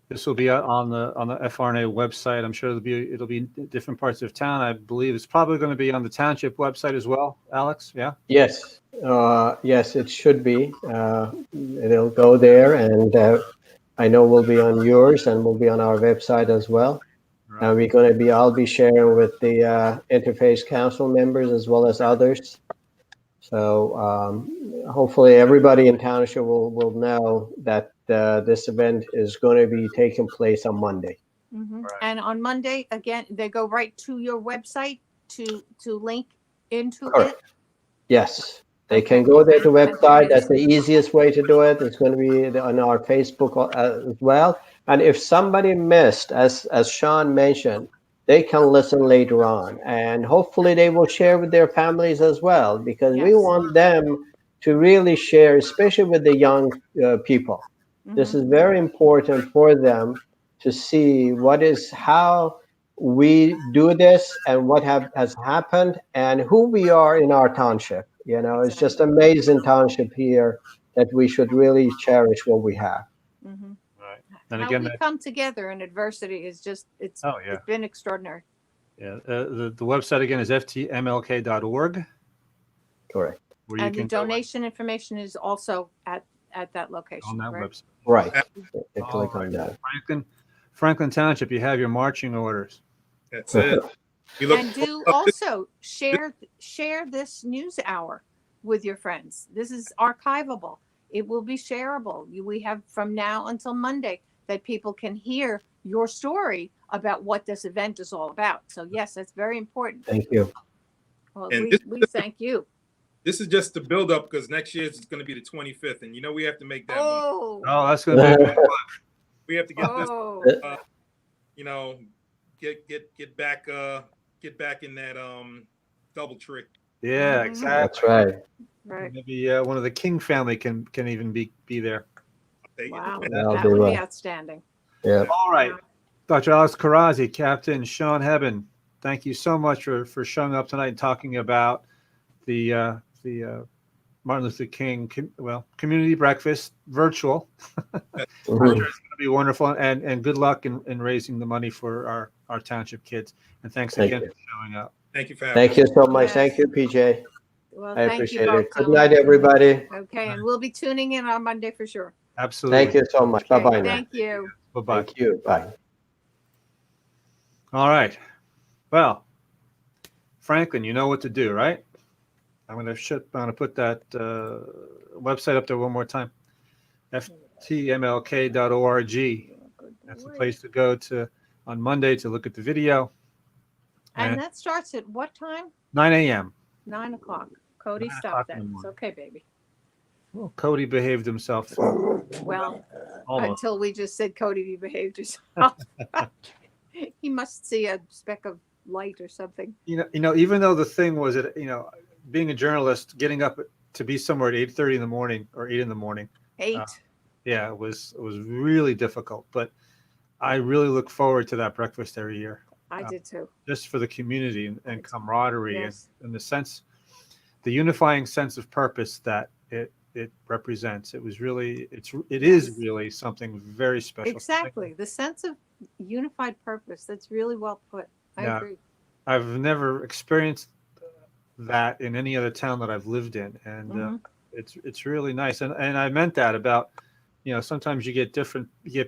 This will be out on the FRNA website. I'm sure it'll be in different parts of town. I believe it's probably going to be on the township website as well. Alex, yeah. Yes, yes, it should be. It'll go there, and I know we'll be on yours, and we'll be on our website as well. Right. I'll be sharing with the Interface Council members as well as others. So hopefully everybody in township will know that this event is going to be taking place on Monday. Mm-hmm. Right. And on Monday, again, they go right to your website to link into Correct. it. Yes, they Okay. can go there to And website. That's the easiest way to do it. It's going to be on our Facebook as well. And if somebody missed, as Sean mentioned, they can listen later on, and hopefully they will share with their families as well, because we Yes. want them to really share, especially with the young people. This Mm-hmm. is very important for them to see how we do this and what has happened and who we are in our township. You know, it's just Exactly. amazing township here that we should really cherish what we have. Mm-hmm. Right. And How again, we come together in adversity is just it's been extraordinary. Yeah. The website again is ftmlk.org, Correct. where you And the can go donation information is also at that location. on that Correct? website. Right. All Click right. on that. Franklin Township, you have your marching orders. That's it. We look And do forward- also share this news hour with your friends. This is archivable. It will be shareable. We have from now until Monday that people can hear your story about what this event is all about. So yes, that's very important. Thank you. Well, And we thank you. This is just the build up because next year it's going to be the 25th, and we have to make that. Oh, Oh, that's going to be a big one. We have to get this. oh, Get back in that double trick. Yeah, Mhm. exactly. That's right. right. Maybe one of the King family can even be there. Take it. Wow, That'll that be would be well. outstanding. Yeah. All right. Wow. Dr. Alex Karazi, Captain Sean Hebben, thank you so much for showing up tonight and talking about the Martin Luther King community breakfast virtual. I'm sure Mhm. it's going to be wonderful, and good luck in raising the money for our township kids. And thanks Thank again you. for showing up. Thank you for having Thank you so much. Yes. Thank you, PJ. Well, I thank you appreciate both it. Good so night, much. everybody. Okay, and we'll be tuning in on Monday for sure. Absolutely. Thank you so much. Okay, Bye-bye now. thank you. Bye-bye. Thank you. Bye. All right. Well, Franklin, you know what to do, right? I'm going to put that website up there one more time. ftmlk.org. That's the place to go to on Monday to look at the video. And that starts at what time? 9 a.m. 9 o'clock. Cody, 9 stop o'clock that. in the It's morning. okay, baby. Well, Cody behaved himself. Well, Almost. until we just said, Cody, you behaved yourself. He must see a speck of light or something. Even though the thing was that, being a journalist, getting up to be somewhere at 8:30 in the morning or 8 in the morning. 8. Yeah, it was really difficult, but I really look forward to that breakfast every year. I did too. Just for the community and camaraderie Yes. and the unifying sense of purpose that it represents. It is Yes. really something very special. Exactly. The sense of unified purpose. That's really well put. I Yeah. agree. I've never experienced that in any other town that I've lived in, and Mhm. it's really nice. And I meant that about, sometimes you get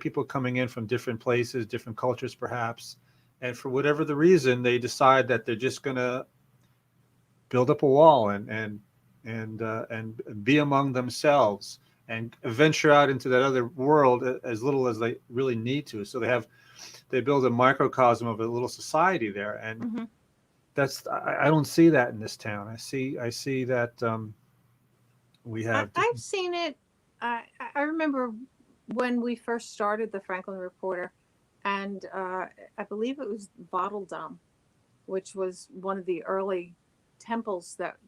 people coming in from different places, different cultures, perhaps, and for whatever the reason, they decide that they're just going to build up a wall and be among themselves and venture out into that other world as little as they really need to. So they build a microcosm of a little society there, and Mhm. I don't see that in this town. I see that we have. I've seen it. I remember when we first started the Franklin Reporter, and I believe it was Bottle Dome, which was one of the early temples that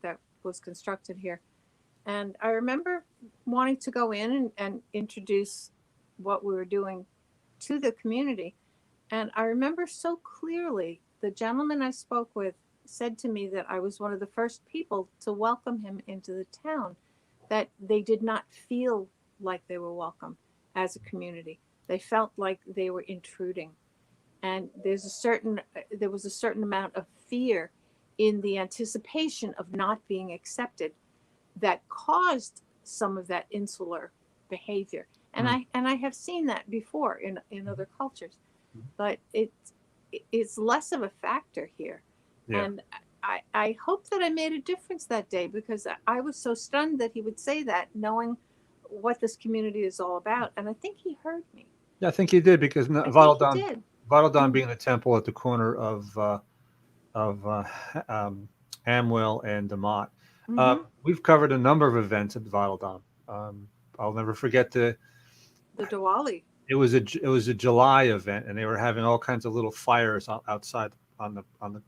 was constructed here. And I remember wanting to go in and introduce what we were doing to the community. And I remember so clearly the gentleman I spoke with said to me that I was one of the first people to welcome him into the town, that they did not feel like they were welcome as a community. They felt like they were intruding. And there was a certain amount of fear in the anticipation of not being accepted that caused some of that insular behavior. And I have seen that before in other cultures, but it's less of a factor here. Yeah. And I hope that I made a difference that day, because I was so stunned that he would say that, knowing what this community is all about. And I think he heard me. Yeah, I think you did, because I think he Vadal did. Dam being the temple at the corner of Amwell and DeMott. Mhm. We've covered a number of events at Vadal Dam. I'll never forget The Diwali. it was a July event, and they were having all kinds of little fires outside on the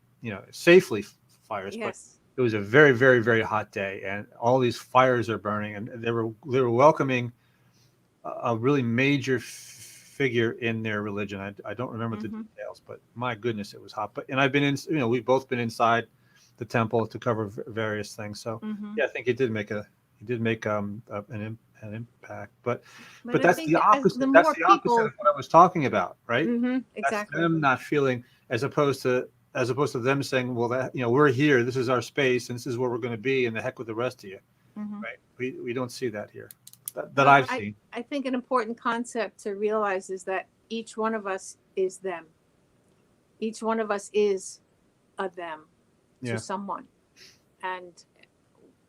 safely fires, Yes. but it was a very, very, very hot day, and all these fires are burning, and they were welcoming a really major figure in their religion. I don't remember the details, but my goodness, it was hot. And I've been in, we've both been inside the temple to cover various things. So yeah, I think it did make an impact. But I that's think the that as opposite. the That's more the opposite people- of what I was talking about, right? Mhm, That's exactly. them not feeling, as opposed to them saying, well, that we're here, this is our space, and this is where we're going to be, and the heck with the rest of you, Mhm. right? We don't see that here, that Well, I've seen. I think an important concept to realize is that each one of us is them. each one of us is a them Yeah. to someone. And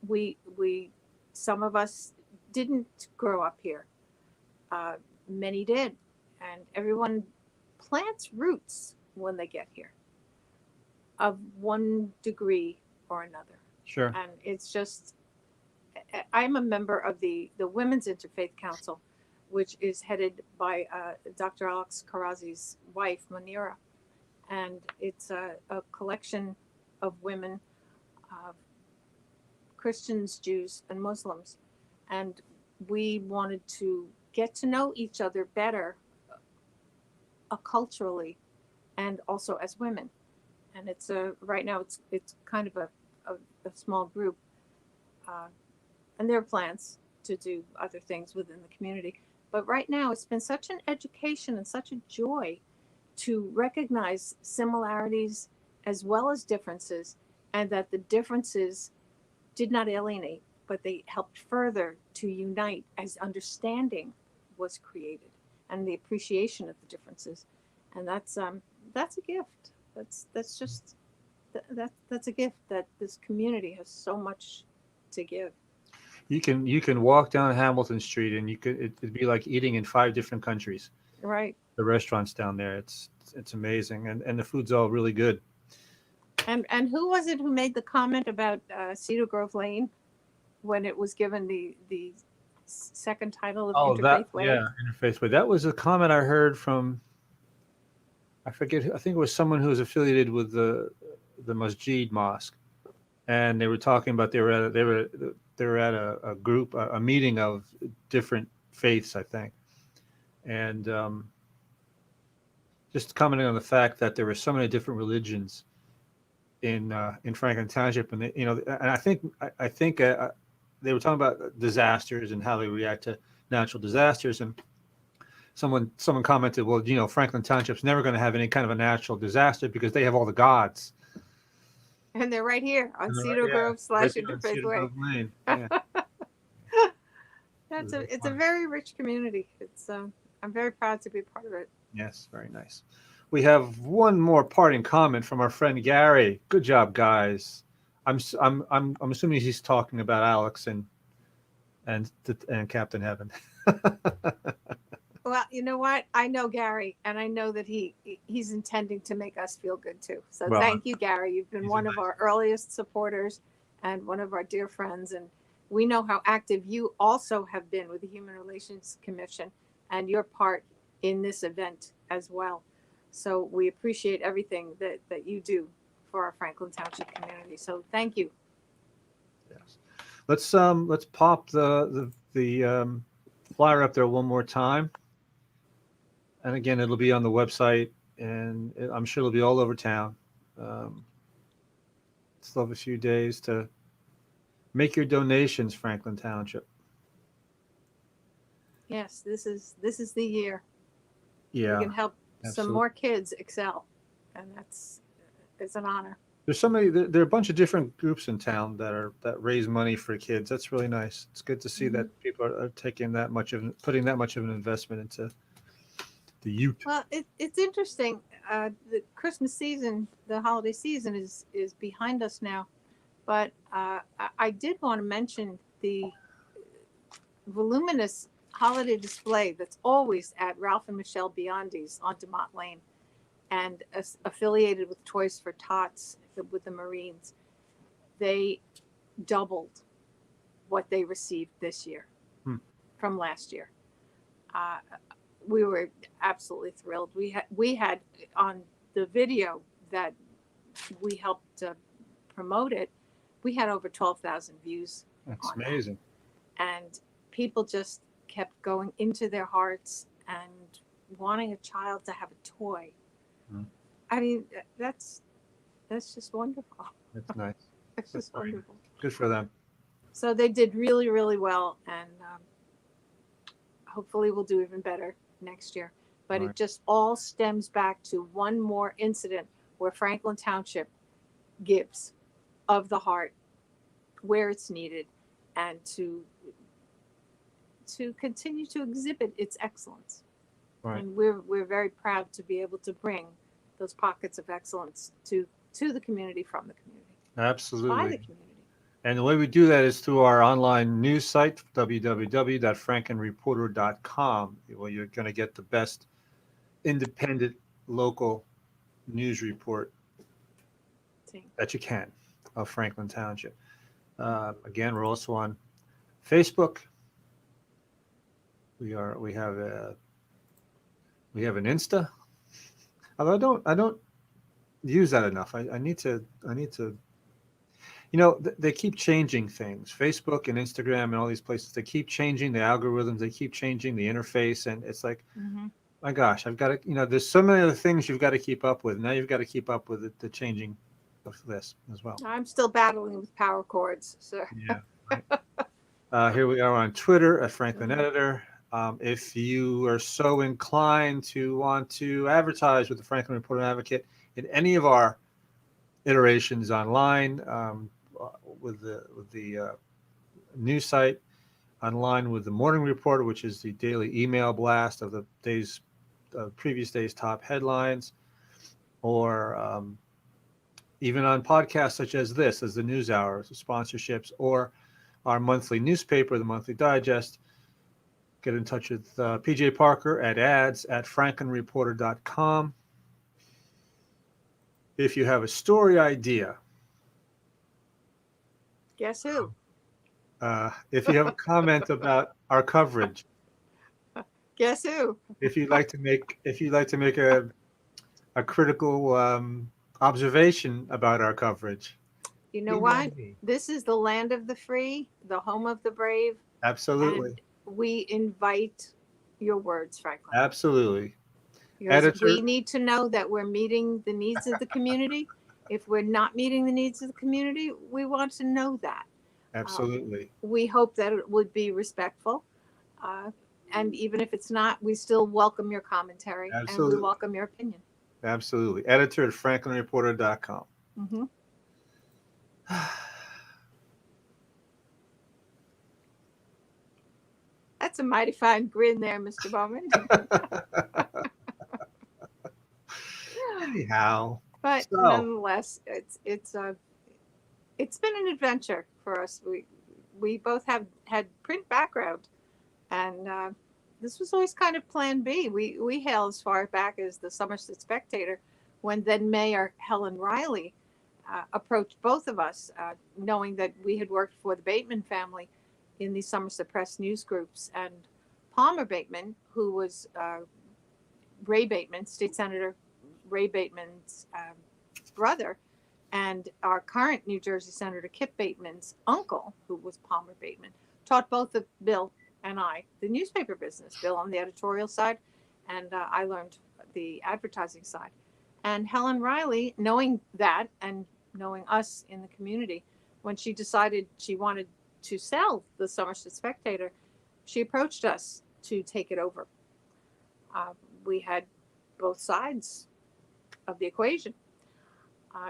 we some of us didn't grow up here. Many did. And everyone plants roots when they get here of one degree or another. Sure. And it's just, I'm a member of the Women's Interfaith Council, which is headed by Dr. Alex Karazi's wife, Manira. And it's a collection of women, Christians, Jews, and Muslims. And we wanted to get to know each other better culturally and also as women. And it's right now it's kind of a small group. And there are plans to do other things within the community. But right now it's been such an education and such a joy to recognize similarities as well as differences, and that the differences did not alienate, but they helped further to unite as understanding was created and the appreciation of the differences. And that's a gift. That's just that's a gift that this community has so much to give. You can walk down Hamilton Street and it'd be like eating in 5 different countries. Right. The restaurants down there, it's amazing, and the food's all really good. And who was it who made the comment about Cedar Grove Lane when it was given the second title of Interfaith Way? Yeah, Interfaith Way. That was a comment I heard from, I forget, I think it was someone who was affiliated with the Masjid Mosque, and they were talking about they were at a group, a meeting of different faiths, I think, and just commenting on the fact that there were so many different religions in Franklin Township, and and I think they were talking about disasters and how they react to natural disasters, and someone commented, well, Franklin Township's never going to have any kind of a natural disaster because they have all the gods. And they're right here on And they're Cedar Grove / right there on Interfaith Cedar Way. Grove Lane. Yeah. It's a very rich community. It's I'm very proud to be a part of it. Yes, very nice. We have one more parting comment from our friend Gary. Good job, guys. I'm assuming he's talking about Alex and Captain Heaven. Well, you know what? I know Gary, and I know that he's intending to make us feel good too. So Well, thank you, Gary. You've been he's one of amazing. our earliest supporters and one of our dear friends. And we know how active you also have been with the Human Relations Commission and your part in this event as well. So we appreciate everything that you do for our Franklin Township community. So thank you. Yes. Let's pop the flyer up there one more time. And again, it'll be on the website, and I'm sure it'll be all over town. Still have a few days to make your donations, Franklin Township. Yes, this is the year. Yeah, We can help some absolutely. more kids excel, and it's an honor. There's so many. There are a bunch of different groups in town that raise money for kids. That's really nice. It's good to see that people are taking putting that much of an investment into the youth. Well, it's interesting. The Christmas season, the holiday season is behind us now, but I did want to mention the voluminous holiday display that's always at Ralph and Michelle Biondi's on DeMott Lane, and affiliated with Toys for Tots with the Marines. They doubled what they received this year from last year. We were absolutely thrilled. We had on the video that we helped promote it, we had over 12,000 views. That's on that. amazing. And people just kept going into their hearts and wanting a child to have a toy. I mean, that's just wonderful. That's nice. It's just very nice. wonderful. Good for them. So they did really, really well, and hopefully we'll do even better next year. But Right. it just all stems back to one more incident where Franklin Township gives of the heart where it's needed, and to continue to exhibit its excellence. Right. And we're very proud to be able to bring those pockets of excellence to the community, from the community, by Absolutely. the community. And the way we do that is through our online news site, www.frankenreporter.com, where you're going to get the best independent local news report See. that you can of Franklin Township. Again, we're also on Facebook. We have an Insta. Although I don't use that enough. I need to. They keep changing things. Facebook and Instagram and all these places, they keep changing the algorithms. They keep changing the interface, and it's like, my gosh, I've got to. There's so many other things you've got to keep up with. Now you've got to keep up with the changing of this as well. I'm still battling with power cords, so Yeah. Right. Here we are on Twitter at Franklin Editor. If you are so inclined to want to advertise with the Franklin Reporter Advocate in any of our iterations online, with the news site, online with the Morning Reporter, which is the daily email blast of the previous day's top headlines, or even on podcasts such as this, as the News Hour, sponsorships, or our monthly newspaper, the Monthly Digest. Get in touch with PJ Parker at ads@franklinreporter.com. If you have a story idea, guess who? if you have a comment about our coverage, Guess who? if you'd like to make a critical observation about our coverage, You know email what? me. This is the land of the free, the home of the brave. Absolutely. And we invite your words, Franklin. Absolutely. Because Editor. we need to know that we're meeting the needs of the community. If we're not meeting the needs of the community, we want to know that. Absolutely. We hope that it would be respectful. And even if it's not, we still welcome your commentary and Absolutely. we welcome your opinion. Absolutely. Editor at franklinreporter.com. Mm-hmm. That's a mighty fine grin there, Mr. Bowman. Anyhow. But So. nonetheless, it's been an adventure for us. We both have had print background, and this was always kind of Plan B. We hail as far back as the Somerset Spectator, when then Mayor Helen Riley approached both of us, knowing that we had worked for the Bateman family in the Somerset Press news groups, and Palmer Bateman, who was Ray Bateman, State Senator Ray Bateman's brother, and our current New Jersey Senator Kip Bateman's uncle, who was Palmer Bateman, taught both of Bill and I the newspaper business. Bill on the editorial side, and I learned the advertising side. And Helen Riley, knowing that and knowing us in the community, when she decided she wanted to sell the Somerset Spectator, she approached us to take it over. We had both sides of the equation.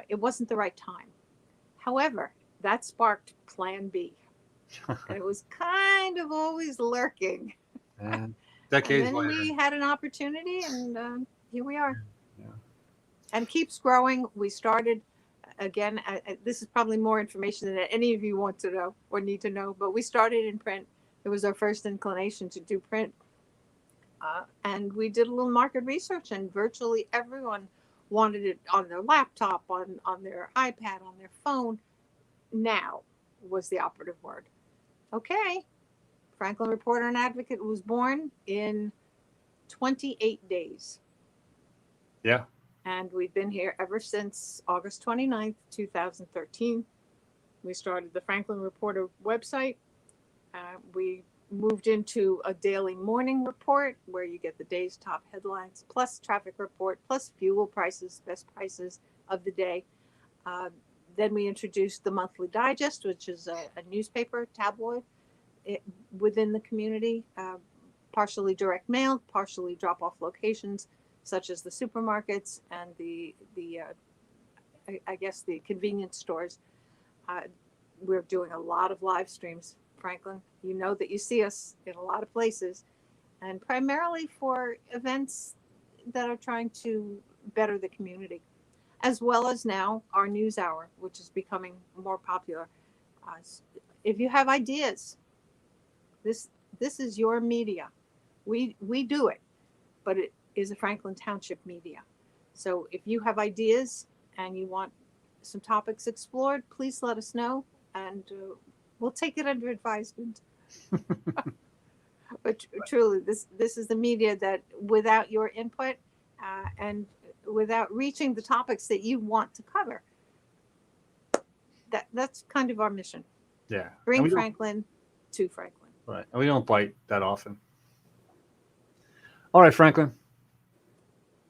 It wasn't the right time. However, that sparked Plan B. And it was kind of always lurking. And decades and then later. we had an opportunity, and here we are. Yeah. And keeps growing. We started, again, this is probably more information than any of you want to know or need to know, but we started in print. It was our first inclination to do print. And we did a little market research, and virtually everyone wanted it on their laptop, on their iPad, on their phone. Now was the operative word. Okay, Franklin Reporter and Advocate was born in 28 days. Yeah. And we've been here ever since August 29th, 2013. We started the Franklin Reporter website. We moved into a daily morning report where you get the day's top headlines, plus traffic report, plus fuel prices, best prices of the day. Then we introduced the Monthly Digest, which is a newspaper tabloid within the community, partially direct mail, partially drop-off locations, such as the supermarkets and the convenience stores. We're doing a lot of live streams, Franklin. You know that you see us in a lot of places, and primarily for events that are trying to better the community, as well as now our news hour, which is becoming more popular. If you have ideas, this is your media. We do it, but it is a Franklin Township media. So if you have ideas and you want some topics explored, please let us know, and we'll take it under advisement. But truly, this is the media that, without your input and without reaching the topics that you want to cover, that's kind of our mission. Yeah. And Bring we don't- Franklin to Franklin. Right. And we don't bite that often. All right, Franklin.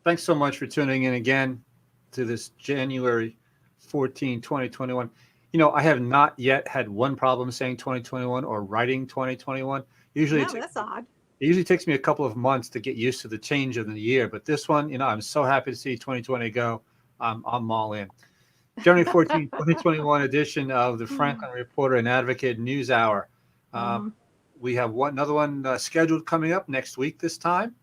Thanks so much for tuning in again to this January 14, 2021. You know, I have not yet had one problem saying 2021 or writing 2021. Usually, No, that's odd. it usually takes me a couple of months to get used to the change of the year. But this one, you know, I'm so happy to see 2020 go. I'm all in. January 14, 2021 edition of the Franklin Reporter and Advocate News Hour. We have another one scheduled coming up next week this time.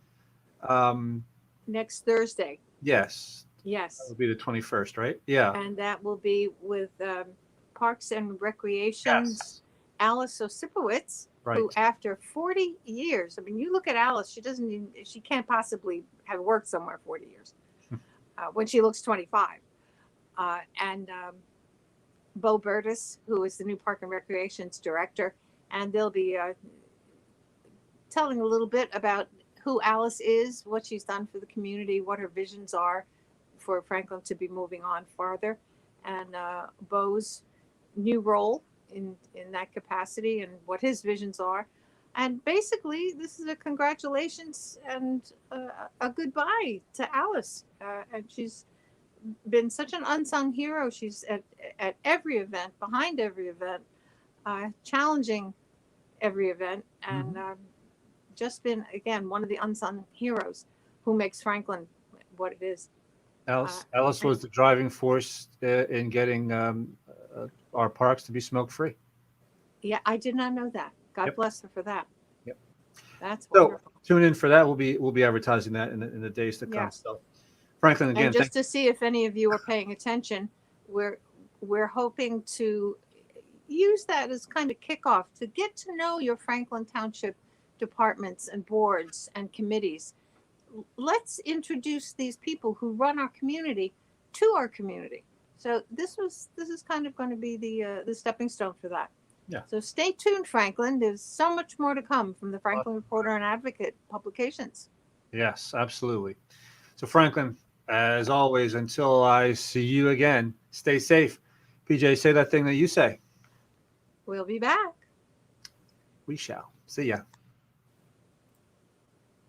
Next Thursday. Yes. Yes. That will be the 21st, right? Yeah. And that will be with Parks and Recreation's Yes. Alice Osipowicz, Right. who after 40 years, I mean, you look at Alice, she can't possibly have worked somewhere 40 years when she looks 25. And Bo Burtis, who is the new Park and Recreation's director, and they'll be telling a little bit about who Alice is, what she's done for the community, what her visions are for Franklin to be moving on farther, and Bo's new role in that capacity and what his visions are. And basically, this is a congratulations and a goodbye to Alice. And she's been such an unsung hero. She's at every event, behind every event, challenging every event, and just been, again, one of the unsung heroes who makes Franklin what it is. Alice was the driving force in getting our parks to be smoke-free. Yeah, I did not know that. God Yep. bless her for that. Yep. That's So wonderful. tune in for that. We'll be advertising that in the days to come. Yeah. So, Franklin, again, And just to see if any of you are paying attention, we're hoping to use that as kind of kickoff to get to know your Franklin Township departments and boards and committees. Let's introduce these people who run our community to our community. So this is kind of going to be the stepping stone for that. Yeah. So stay tuned, Franklin. There's so much more to come from the Franklin Reporter and Advocate publications. yes, absolutely. So, Franklin, as always, until I see you again, stay safe. PJ, say that thing that you say. We'll be back. We shall. See ya.